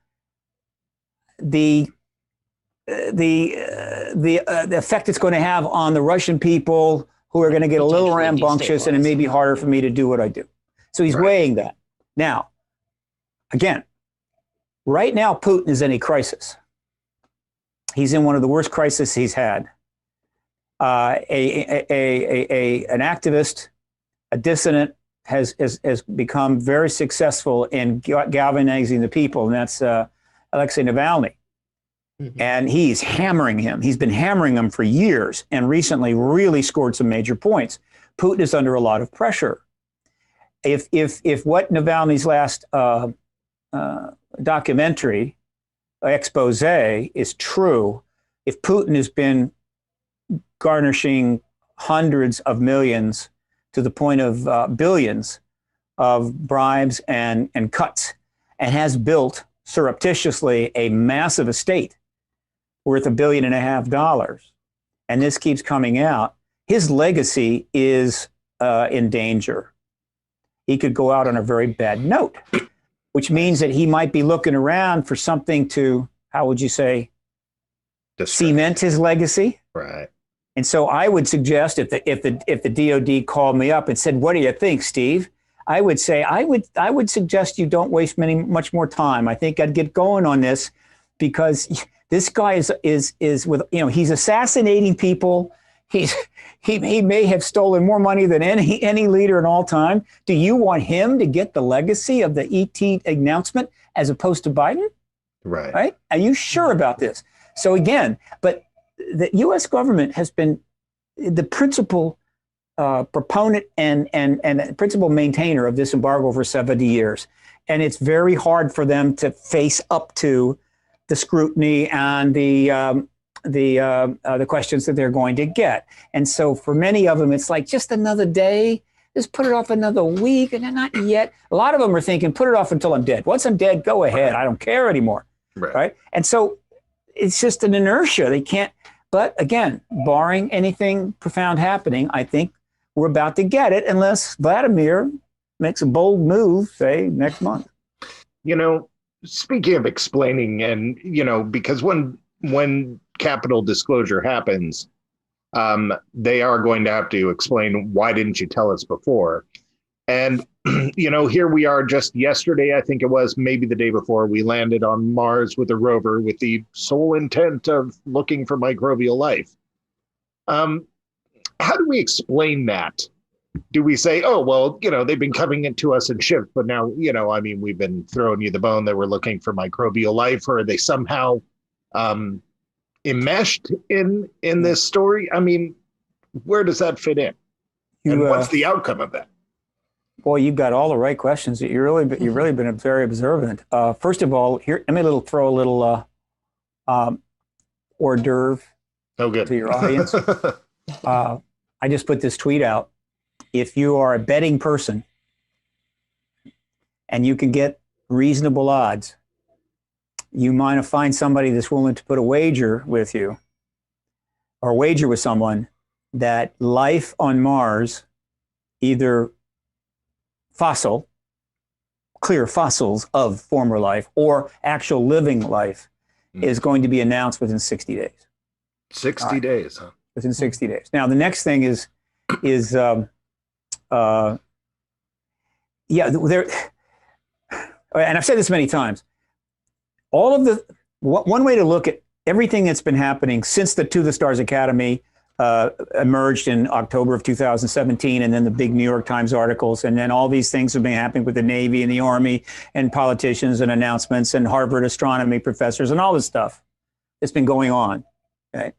the effect it's going to have on the Russian people, who are going to get a little rambunctious, and it may be harder for me to do what I do. So he's weighing that. Now, again, right now, Putin is in a crisis. He's in one of the worst crises he's had. An activist, a dissident, has become very successful in galvanizing the people, and that's Alexei Navalny. And he's hammering him. He's been hammering him for years, and recently really scored some major points. Putin is under a lot of pressure. if what Navalny's last documentary expose is true, if Putin has been garnishing hundreds of millions to the point of billions of bribes and cuts, and has built surreptitiously a massive estate worth $1.5 billion, and this keeps coming out, his legacy is in danger. He could go out on a very bad note, which means that he might be looking around for something to, how would you say, cement his legacy. Right. And so I would suggest if the DOD called me up and said, "What do you think, Steve?" I would say I would suggest you don't waste much more time. I think I'd get going on this, because this guy is with, he's assassinating people. He may have stolen more money than any leader in all time. Do you want him to get the legacy of the ET announcement as opposed to Biden? Right? Are you sure about this? So again, but the U.S. government has been the principal proponent and principal maintainer of this embargo for 70 years. And it's very hard for them to face up to the scrutiny and the questions that they're going to get. And so for many of them, it's like, just another day, just put it off another week, and not yet. A lot of them are thinking, put it off until I'm dead. Once I'm dead, go ahead. I don't care anymore. Right? And so it's just an inertia. They can't. But again, barring anything profound happening, I think we're about to get it, unless Vladimir makes a bold move, say, next month. Speaking of explaining, and, because when capital disclosure happens, they are going to have to explain, why didn't you tell us before? And, here we are, just yesterday, I think it was, maybe the day before, we landed on Mars with a rover with the sole intent of looking for microbial life. How do we explain that? Do we say, oh, well, they've been coming into us in ships, but now, we've been throwing you the bone that we're looking for microbial life, or are they somehow enmeshed in this story? Where does that fit in? And what's the outcome of that? Boy, you've got all the right questions. You've really been very observant. First of all, here, let me throw a little hors d'oeuvre to your audience. I just put this tweet out. If you are a betting person and you can get reasonable odds, you might find somebody that's willing to put a wager with you, or wager with someone, that life on Mars, either clear fossils of former life, or actual living life, is going to be announced within 60 days. 60 days, huh? Within 60 days. Now, the next thing is there, and I've said this many times, one way to look at everything that's been happening since the To the Stars Academy emerged in October of 2017, and then the big New York Times articles, and then all these things have been happening with the Navy and the Army and politicians and announcements and Harvard astronomy professors and all this stuff that's been going on. Okay?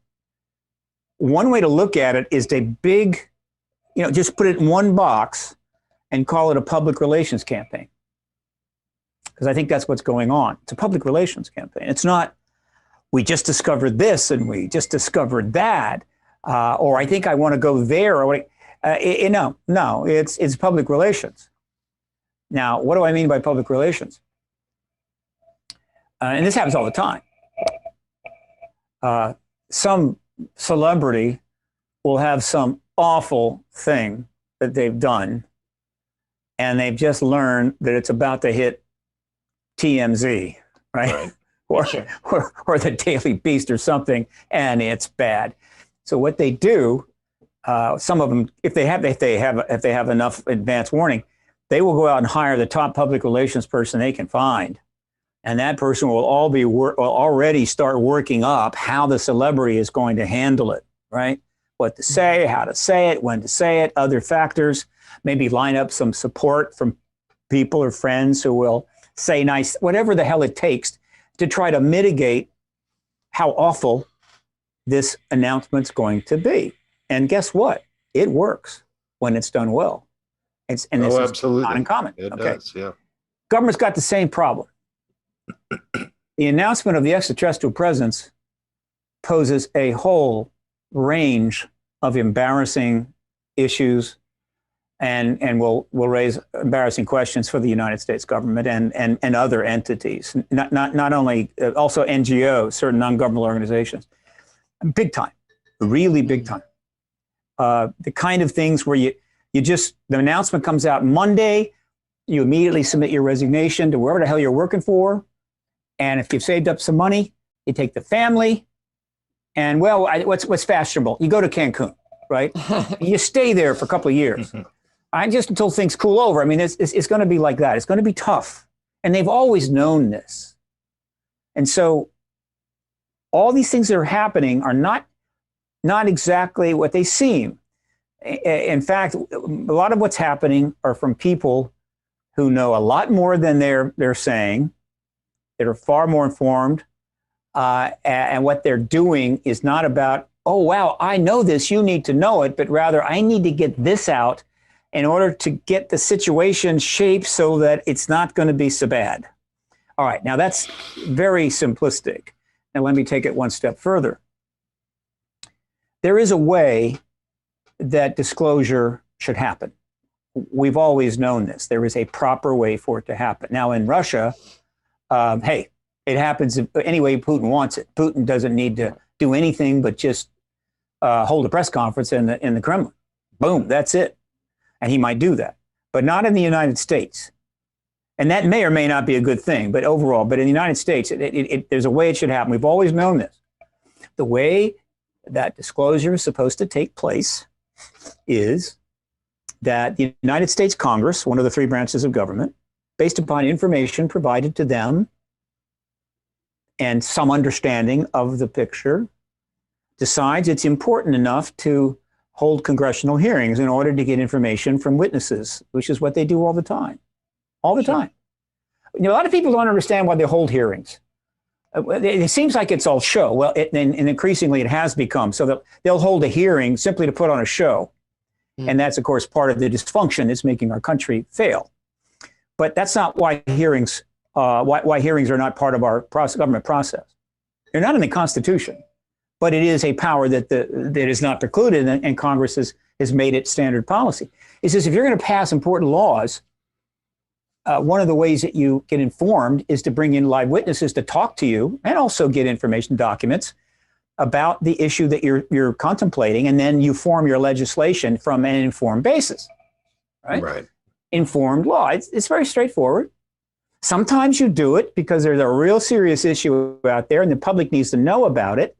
One way to look at it is a big, just put it in one box and call it a public relations campaign. Because I think that's what's going on. It's a public relations campaign. It's not, we just discovered this and we just discovered that. Or I think I want to go there. Or no, it's public relations. Now, what do I mean by public relations? And this happens all the time. Some celebrity will have some awful thing that they've done, and they've just learned that it's about to hit TMZ, right? Or the Daily Beast or something, and it's bad. So what they do, some of them, if they have enough advance warning, they will go out and hire the top public relations person they can find, and that person will already start working up how the celebrity is going to handle it, right? What to say, how to say it, when to say it, other factors. Maybe line up some support from people or friends who will say nice, whatever the hell it takes to try to mitigate how awful this announcement's going to be. And guess what? It works when it's done well. This absolutely. Is not uncommon. It does, yeah. Government's got the same problem. The announcement of the extraterrestrial presence poses a whole range of embarrassing issues and will raise embarrassing questions for the United States government and other entities, not only, also NGOs, certain non-governmental organizations. Big time, really big time. The kind of things where the announcement comes out Monday, you immediately submit your resignation to wherever the hell you're working for. And if you've saved up some money, you take the family and, well, what's fashionable? You go to Cancun, right? You stay there for a couple of years. Just until things cool over. I mean, it's going to be like that. It's going to be tough. And they've always known this. And so all these things that are happening are not exactly what they seem. In fact, a lot of what's happening are from people who know a lot more than they're saying, that are far more informed, and what they're doing is not about, oh, wow, I know this, you need to know it, but rather I need to get this out in order to get the situation shaped so that it's not going to be so bad. All right, now that's very simplistic. Now let me take it one step further. There is a way that disclosure should happen. We've always known this. There is a proper way for it to happen. Now in Russia, hey, it happens any way Putin wants it. Putin doesn't need to do anything but just hold a press conference in the Kremlin. Boom, that's it. And he might do that, but not in the United States. And that may or may not be a good thing, but overall, but in the United States, there's a way it should happen. We've always known this. The way that disclosure is supposed to take place is that the United States Congress, one of the three branches of government, based upon information provided to them and some understanding of the picture, decides it's important enough to hold congressional hearings in order to get information from witnesses, which is what they do all the time. All the time. You know, a lot of people don't understand why they hold hearings. It seems like it's all show. Well, and increasingly it has become. So they'll hold a hearing simply to put on a show. And that's, of course, part of the dysfunction that's making our country fail. But that's not why hearings are not part of our government process. They're not in the Constitution, but it is a power that is not precluded, and Congress has made it standard policy. It says if you're going to pass important laws, one of the ways that you get informed is to bring in live witnesses to talk to you and also get information documents about the issue that you're contemplating, and then you form your legislation from an informed basis, right? Right. Informed law. It's very straightforward. Sometimes you do it because there's a real serious issue out there and the public needs to know about it,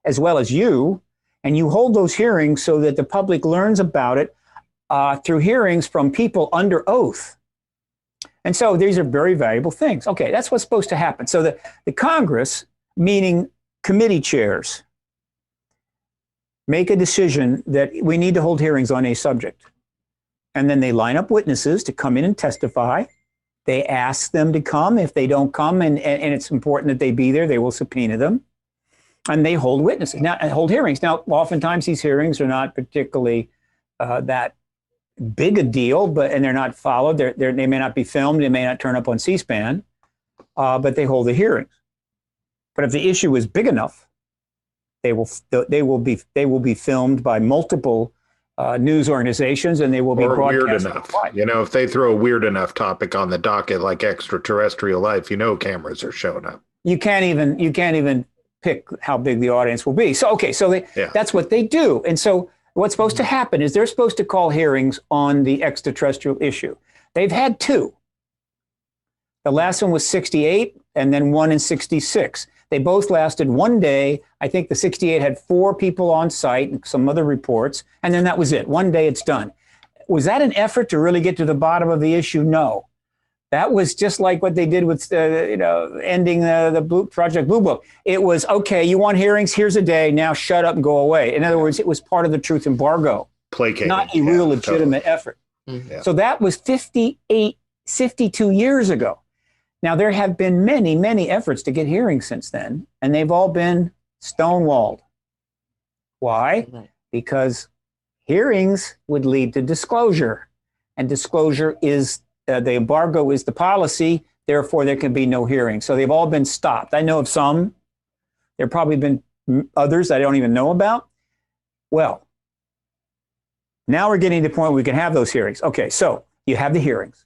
as well as you, and you hold those hearings so that the public learns about it through hearings from people under oath. And so these are very valuable things. Okay, that's what's supposed to happen. So the Congress, meaning committee chairs, make a decision that we need to hold hearings on a subject. And then they line up witnesses to come in and testify. They ask them to come. If they don't come, and it's important that they be there, they will subpoena them. And they hold witnesses, hold hearings. Now, oftentimes these hearings are not particularly that big a deal, and they're not followed. They may not be filmed. They may not turn up on C-SPAN, but they hold the hearings. But if the issue is big enough, they will be filmed by multiple news organizations, and they will be broadcast. Weird enough. You know, if they throw a weird enough topic on the docket, like extraterrestrial life, you know, cameras are showing up. You can't even pick how big the audience will be. So, okay, so that's what they do. And so what's supposed to happen is they're supposed to call hearings on the extraterrestrial issue. They've had two. The last one was 68 and then one in 66. They both lasted one day. I think the 68 had 4 people on site and some other reports, and then that was it. One day it's done. Was that an effort to really get to the bottom of the issue? No. That was just like what they did with, ending the Project Blue Book. It was, okay, you want hearings? Here's a day. Now shut up and go away. In other words, it was part of the truth embargo. Placating. Not a real legitimate effort. Yeah. So that was 52 years ago. Now, there have been many, many efforts to get hearings since then, and they've all been stonewalled. Why? Because hearings would lead to disclosure. and disclosure is the embargo is the policy. Therefore, there can be no hearing. So they've all been stopped. I know of some. There have probably been others I don't even know about. Well, now we're getting to the point where we can have those hearings. Okay, so you have the hearings.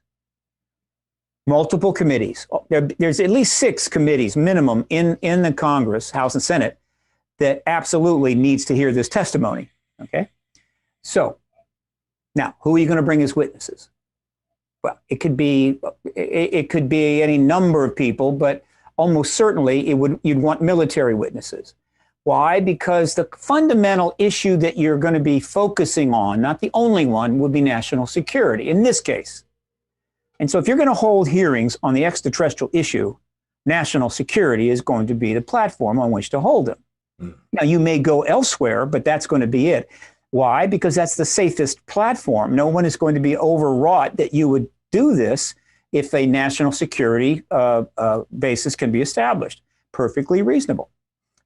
Multiple committees. There's at least 6 committees minimum in the Congress, House and Senate, that absolutely needs to hear this testimony. Okay, so now who are you going to bring as witnesses? Well, it could be any number of people, but almost certainly you'd want military witnesses. Why? Because the fundamental issue that you're going to be focusing on, not the only one, would be national security in this case. And so if you're going to hold hearings on the extraterrestrial issue, national security is going to be the platform on which to hold them. Now, you may go elsewhere, but that's going to be it. Why? Because that's the safest platform. No one is going to be overwrought that you would do this if a national security basis can be established. Perfectly reasonable.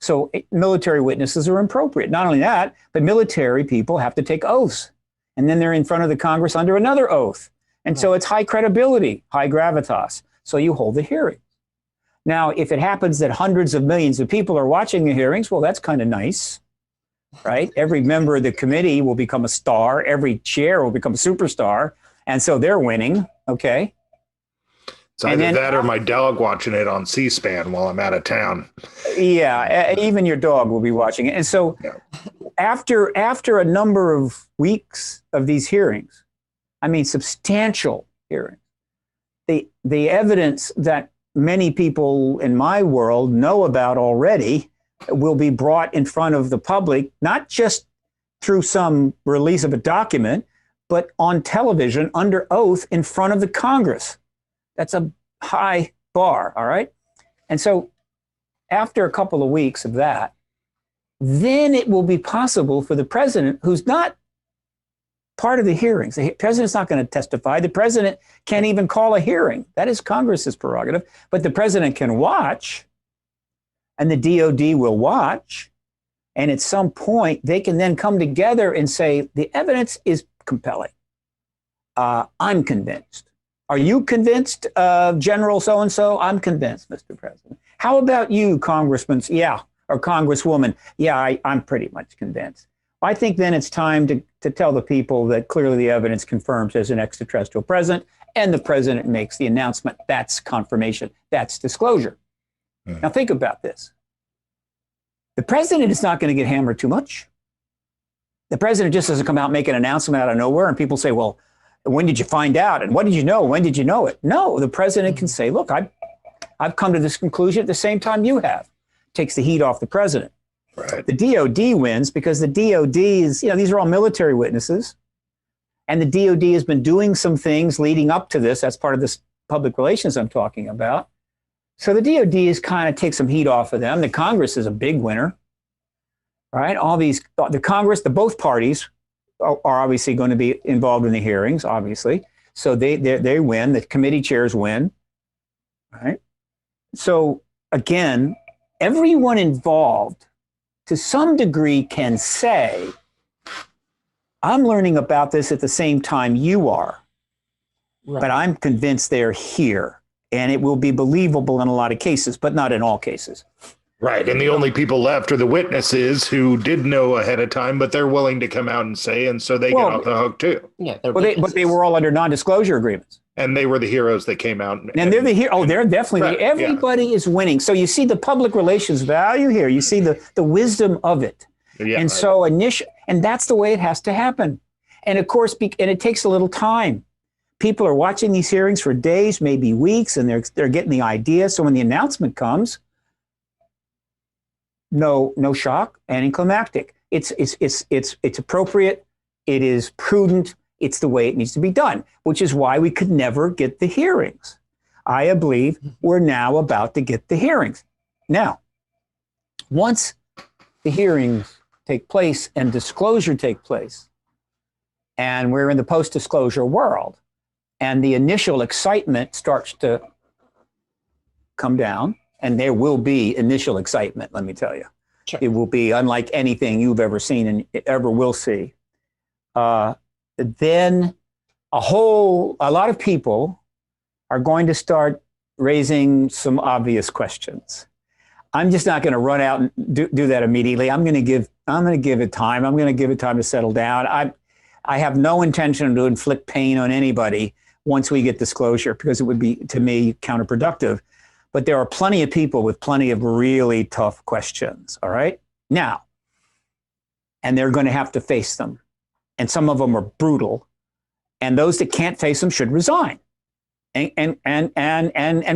So military witnesses are appropriate. Not only that, but military people have to take oaths. And then they're in front of the Congress under another oath. And so it's high credibility, high gravitas. So you hold the hearing. Now, if it happens that hundreds of millions of people are watching the hearings, well, that's kind of nice, right? Every member of the committee will become a star. Every chair will become a superstar. And so they're winning, okay? It's either that or my dog watching it on C-SPAN while I'm out of town. Yeah, even your dog will be watching it. And so after a number of weeks of these hearings, I mean substantial hearings, the evidence that many people in my world know about already will be brought in front of the public, not just through some release of a document, but on television under oath in front of the Congress. That's a high bar, all right? And so after a couple of weeks of that, then it will be possible for the president, who's not part of the hearings. The president's not going to testify. The president can't even call a hearing. That is Congress's prerogative. But the president can watch, and the DOD will watch. And at some point, they can then come together and say, the evidence is compelling. I'm convinced. Are you convinced, General so-and-so? I'm convinced, Mr. President. How about you, Congressman? Yeah, or Congresswoman? Yeah, I'm pretty much convinced. I think then it's time to tell the people that clearly the evidence confirms there's an extraterrestrial present, and the president makes the announcement. That's confirmation. That's disclosure. Now think about this. The president is not going to get hammered too much. The president just doesn't come out and make an announcement out of nowhere, and people say, well, when did you find out? And what did you know? When did you know it? No, the president can say, look, I've come to this conclusion at the same time you have. Takes the heat off the president. Right. The DOD wins because the DOD is, these are all military witnesses. And the DOD has been doing some things leading up to this. That's part of this public relations I'm talking about. So the DOD is kind of take some heat off of them. The Congress is a big winner. Right? The Congress, both parties are obviously going to be involved in the hearings, obviously. So they win. The committee chairs win. Right? So again, everyone involved to some degree can say, I'm learning about this at the same time you are, right, but I'm convinced they're here, and it will be believable in a lot of cases, but not in all cases. Right, and the only people left are the witnesses who did know ahead of time, but they're willing to come out and say, and so they get off the hook too. Yeah, but they were all under non-disclosure agreements. And they were the heroes that came out. And they're the hero. Oh, they're definitely right, everybody is winning. So you see the public relations value here. You see the wisdom of it. Yeah, and so and that's the way it has to happen. And of course, and it takes a little time. People are watching these hearings for days, maybe weeks, and they're getting the idea. So when the announcement comes, no shock, anticlimactic. It's appropriate. It is prudent. It's the way it needs to be done, which is why we could never get the hearings. I believe we're now about to get the hearings. Now, once the hearings take place and disclosure take place, and we're in the post-disclosure world, and the initial excitement starts to come down, and there will be initial excitement, let me tell you. Sure. It will be unlike anything you've ever seen and ever will see. Then a lot of people are going to start raising some obvious questions. I'm just not going to run out and do that immediately. I'm going to give it time. I'm going to give it time to settle down. I have no intention to inflict pain on anybody once we get disclosure, because it would be, to me, counterproductive. But there are plenty of people with plenty of really tough questions, all right? Now, and they're going to have to face them. And some of them are brutal. And those that can't face them should resign and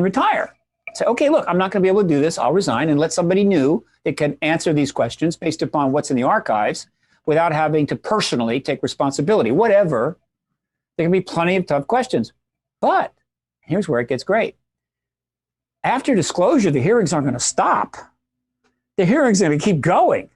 retire. Say, okay, look, I'm not going to be able to do this. I'll resign and let somebody new that can answer these questions based upon what's in the archives without having to personally take responsibility. Whatever, there can be plenty of tough questions. But here's where it gets great. After disclosure, the hearings aren't going to stop. The hearings are going to keep going,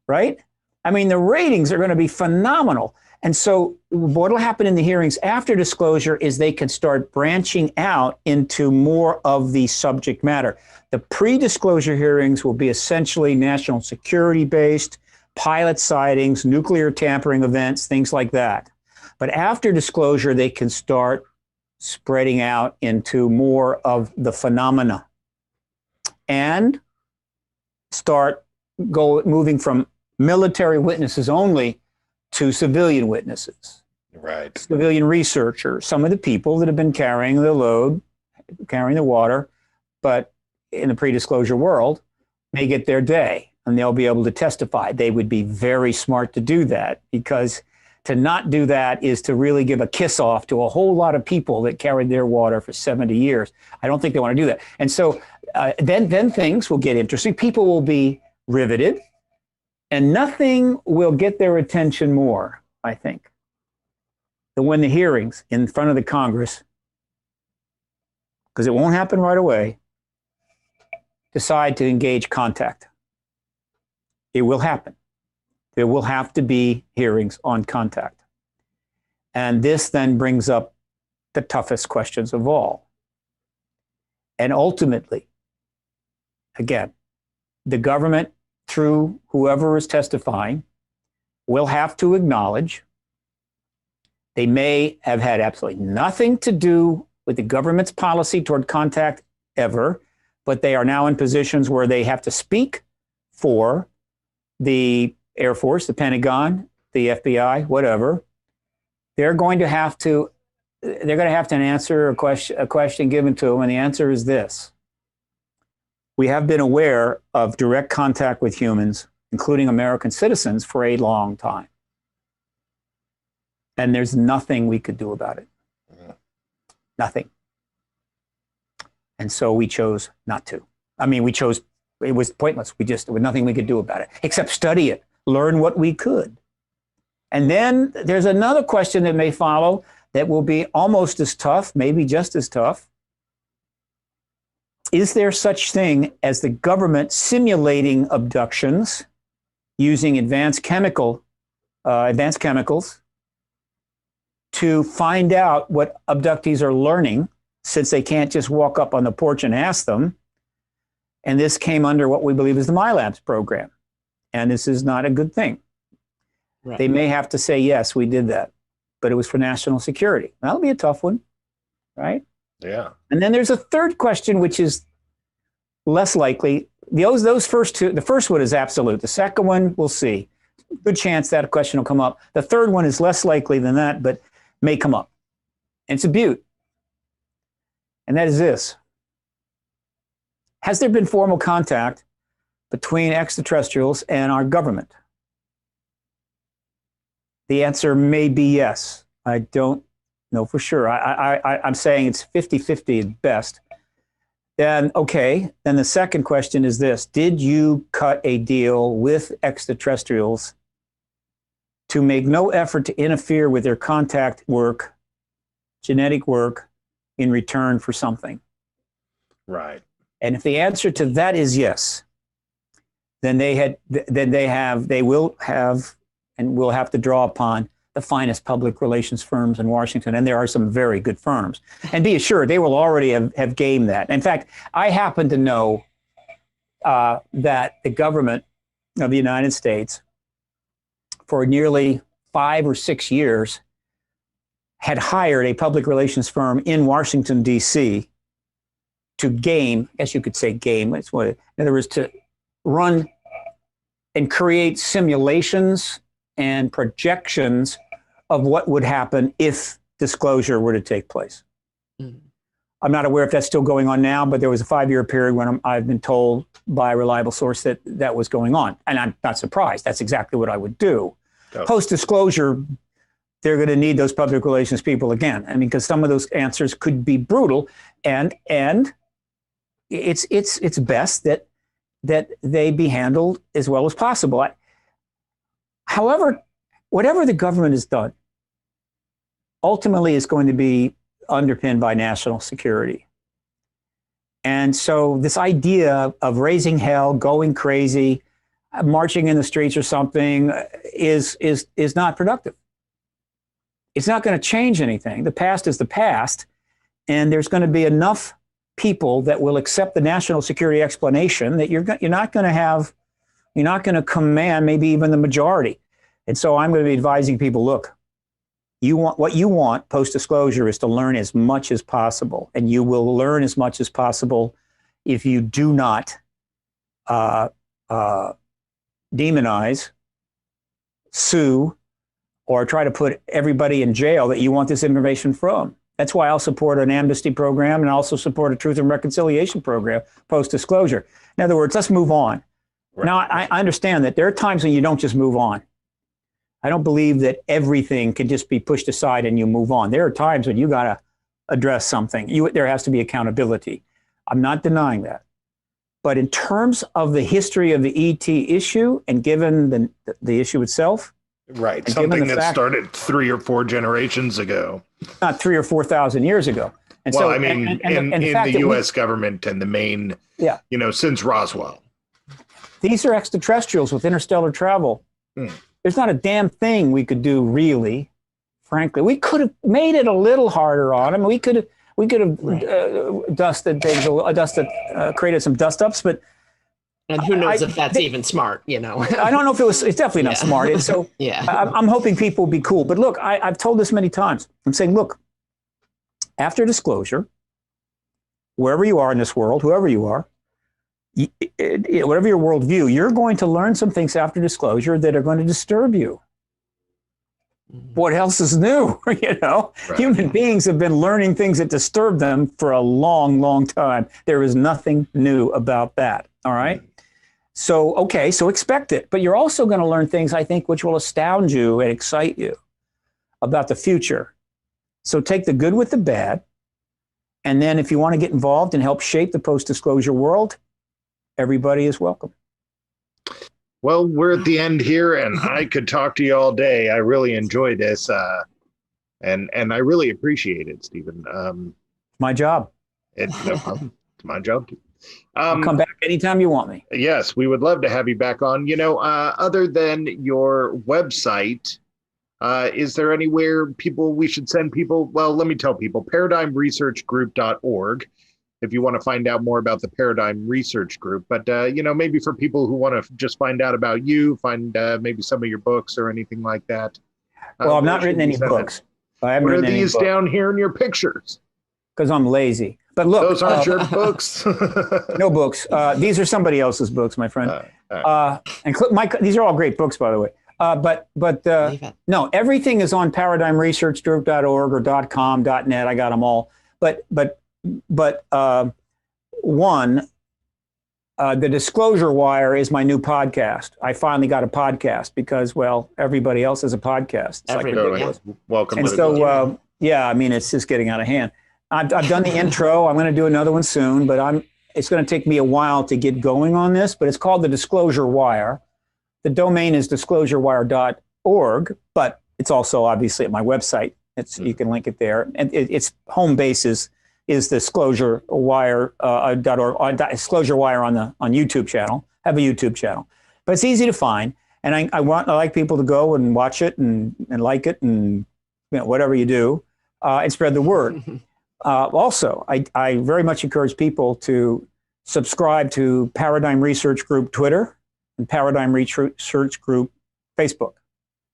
right? I mean, the ratings are going to be phenomenal. And so what will happen in the hearings after disclosure is they can start branching out into more of the subject matter. The pre-disclosure hearings will be essentially national security based, pilot sightings, nuclear tampering events, things like that. But after disclosure, they can start spreading out into more of the phenomena and start moving from military witnesses only to civilian witnesses, right? Civilian researchers, some of the people that have been carrying the load, carrying the water, but in the pre-disclosure world may get their day and they'll be able to testify. They would be very smart to do that, because to not do that is to really give a kiss off to a whole lot of people that carried their water for 70 years. I don't think they want to do that. And so then things will get interesting. People will be riveted. And nothing will get their attention more, I think, than when the hearings in front of the Congress, because it won't happen right away, decide to engage contact. It will happen. There will have to be hearings on contact. And this then brings up the toughest questions of all. And ultimately, again, the government, through whoever is testifying, will have to acknowledge they may have had absolutely nothing to do with the government's policy toward contact ever, but they are now in positions where they have to speak for the Air Force, the Pentagon, the FBI, whatever. They're going to have to answer a question given to them, and the answer is this. We have been aware of direct contact with humans, including American citizens, for a long time. And there's nothing we could do about it. Nothing. And so we chose not to. I mean, it was pointless. There was nothing we could do about it, except study it, learn what we could. And then there's another question that may follow that will be almost as tough, maybe just as tough. Is there such thing as the government simulating abductions using advanced chemicals to find out what abductees are learning, since they can't just walk up on the porch and ask them? And this came under what we believe is the MyLabs program. And this is not a good thing. Right. They may have to say, yes, we did that, but it was for national security. That'll be a tough one, right? Yeah. And then there's a third question, which is less likely. Those first two, the first one is absolute. The second one, we'll see. Good chance that question will come up. The third one is less likely than that, but may come up. And it's a beaut. And that is this. Has there been formal contact between extraterrestrials and our government? The answer may be yes. I don't know for sure. I'm saying it's 50-50 at best. Then, okay, then the second question is this. Did you cut a deal with extraterrestrials to make no effort to interfere with their contact work, genetic work, in return for something? Right. And if the answer to that is yes, then they will have and will have to draw upon the finest public relations firms in Washington. And there are some very good firms. And be assured, they will already have gamed that. In fact, I happen to know that the government of the United States, for nearly 5 or 6 years, had hired a public relations firm in Washington, D.C. to game, I guess you could say game, in other words, to run and create simulations and projections of what would happen if disclosure were to take place. Mm. I'm not aware if that's still going on now, but there was a 5-year period when I've been told by a reliable source that that was going on. And I'm not surprised. That's exactly what I would do. Oh. Post-disclosure, they're going to need those public relations people again. I mean, because some of those answers could be brutal, and it's best that they be handled as well as possible. However, whatever the government has done, ultimately is going to be underpinned by national security. And so this idea of raising hell, going crazy, marching in the streets or something is not productive. It's not going to change anything. The past is the past, and there's going to be enough people that will accept the national security explanation that you're not going to command maybe even the majority. And so I'm going to be advising people, look, what you want post-disclosure is to learn as much as possible, and you will learn as much as possible if you do not demonize, sue, or try to put everybody in jail that you want this information from. That's why I'll support an amnesty program and also support a truth and reconciliation program post-disclosure. In other words, let's move on. Right. Now, I understand that there are times when you don't just move on. I don't believe that everything can just be pushed aside and you move on. There are times when you got to address something. There has to be accountability. I'm not denying that. But in terms of the history of the ET issue, and given the issue itself, right, something that started 3 or 4 generations ago, not 3,000 or 4,000 years ago. And well, so, I mean, in the U.S. government and the main, since Roswell. These are extraterrestrials with interstellar travel. There's not a damn thing we could do, really, frankly. We could have made it a little harder on them. We could have created some dust-ups, but and who knows if that's even smart, I don't know if it's definitely not smart. And so I'm hoping people will be cool. But look, I've told this many times. I'm saying, look, after disclosure, wherever you are in this world, whoever you are, whatever your worldview, you're going to learn some things after disclosure that are going to disturb you. What else is new? Right. Human beings have been learning things that disturb them for a long, long time. There is nothing new about that. All right. So expect it. But you're also going to learn things, I think, which will astound you and excite you about the future. So take the good with the bad. And then if you want to get involved and help shape the post-disclosure world, everybody is welcome. Well, we're at the end here, and I could talk to you all day. I really enjoy this, and I really appreciate it, Stephen. My job. It's my job too. I'll come back anytime you want me. Yes, we would love to have you back on. Other than your website, is there anywhere we should send people? Well, let me tell people, paradigmresearchgroup.org. If you want to find out more about the Paradigm Research Group. But, maybe for people who want to just find out about you, find maybe some of your books or anything like that. Well, I've not written any books. I haven't written any books. What are these down here in your pictures? Because I'm lazy. But look. Those aren't your books? No books. These are somebody else's books, my friend. These are all great books, by the way. But no, everything is on paradigmresearchgroup.org or .com, .net. I got them all. But the Disclosure Wire is my new podcast. I finally got a podcast because, well, everybody else has a podcast. Welcome. And so, it's just getting out of hand. I've done the intro. I'm going to do another one soon, but it's going to take me a while to get going on this, but it's called the Disclosure Wire. The domain is disclosurewire.org, but it's also obviously at my website. You can link it there. And its home base is disclosurewire.org, Disclosure Wire on YouTube channel. I have a YouTube channel, but it's easy to find. And I like people to go and watch it and like it and whatever you do and spread the word. Also, I very much encourage people to subscribe to Paradigm Research Group Twitter and Paradigm Research Group Facebook.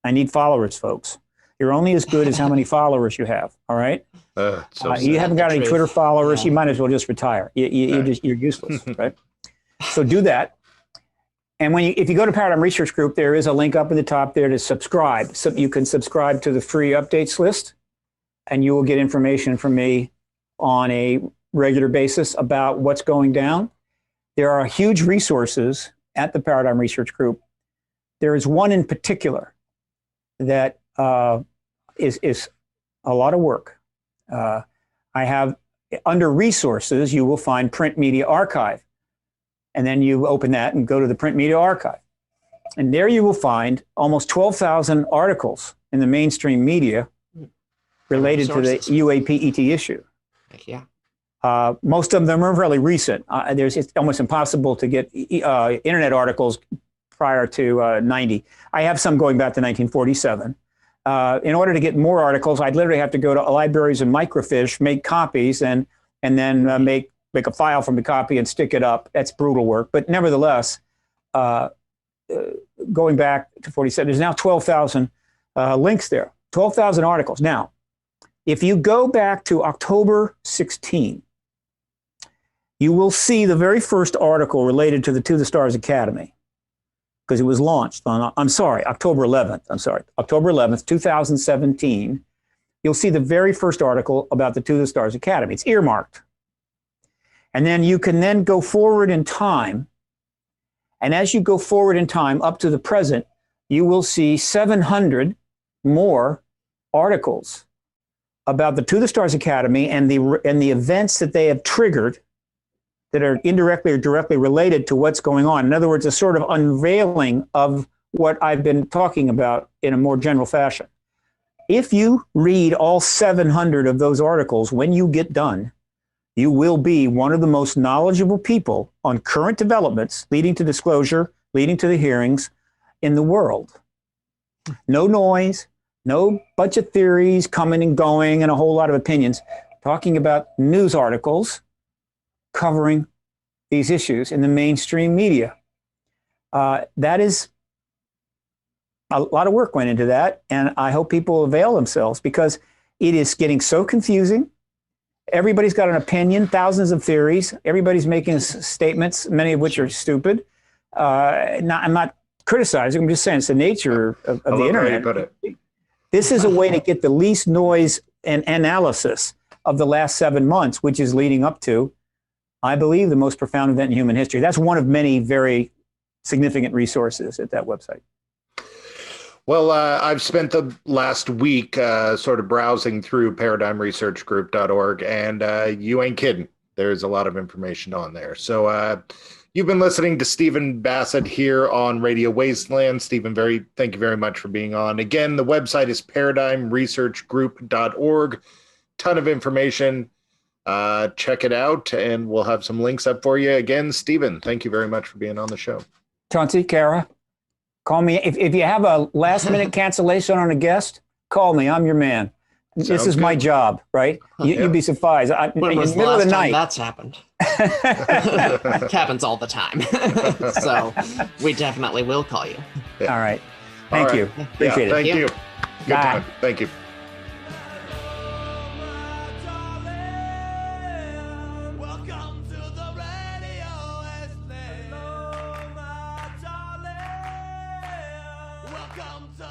I need followers, folks. You're only as good as how many followers you have. All right. You haven't got any Twitter followers. You might as well just retire. You're useless. Right. So do that. And if you go to Paradigm Research Group, there is a link up at the top there to subscribe. So you can subscribe to the free updates list, and you will get information from me on a regular basis about what's going down. There are huge resources at the Paradigm Research Group. There is one in particular that is a lot of work. I have, under resources, you will find Print Media Archive. And then you open that and go to the Print Media Archive. And there you will find almost 12,000 articles in the mainstream media related to the UAP-ET issue. Yeah. Most of them are fairly recent. It's almost impossible to get internet articles prior to 90. I have some going back to 1947. In order to get more articles, I'd literally have to go to libraries and microfiche, make copies, and then make a file from the copy and stick it up. That's brutal work. But nevertheless, going back to 47, there's now 12,000 links there, 12,000 articles. Now, if you go back to October 16, you will see the very first article related to the To the Stars Academy, because it was launched on, October 11th. October 11th, 2017. You'll see the very first article about the To the Stars Academy. It's earmarked. And then you can then go forward in time. And as you go forward in time up to the present, you will see 700 more articles about the To the Stars Academy and the events that they have triggered that are indirectly or directly related to what's going on. In other words, a sort of unveiling of what I've been talking about in a more general fashion. If you read all 700 of those articles when you get done, you will be one of the most knowledgeable people on current developments leading to disclosure, leading to the hearings in the world. No noise, no bunch of theories coming and going and a whole lot of opinions, talking about news articles covering these issues in the mainstream media. That is a lot of work went into that, and I hope people avail themselves, because it is getting so confusing. Everybody's got an opinion, thousands of theories. Everybody's making statements, many of which are stupid. I'm not criticizing. I'm just saying it's the nature of the internet. This is a way to get the least noise and analysis of the last 7 months, which is leading up to, I believe, the most profound event in human history. That's one of many very significant resources at that website. Well, I've spent the last week sort of browsing through paradigmresearchgroup.org, and you ain't kidding. There's a lot of information on there. So you've been listening to Stephen Bassett here on Radio Wasteland. Stephen, thank you very much for being on. Again, the website is paradigmresearchgroup.org. Ton of information. Check it out, and we'll have some links up for you. Again, Stephen, thank you very much for being on the show. Chauncey, Kara, call me. If you have a last-minute cancellation on a guest, call me. I'm your man. This is my job, right? You'd be surprised. In the middle of the night. That's happened. It happens all the time. So we definitely will call you. Yeah. All right. Thank you. Appreciate it. Thank you. Good time. Thank you. Welcome to the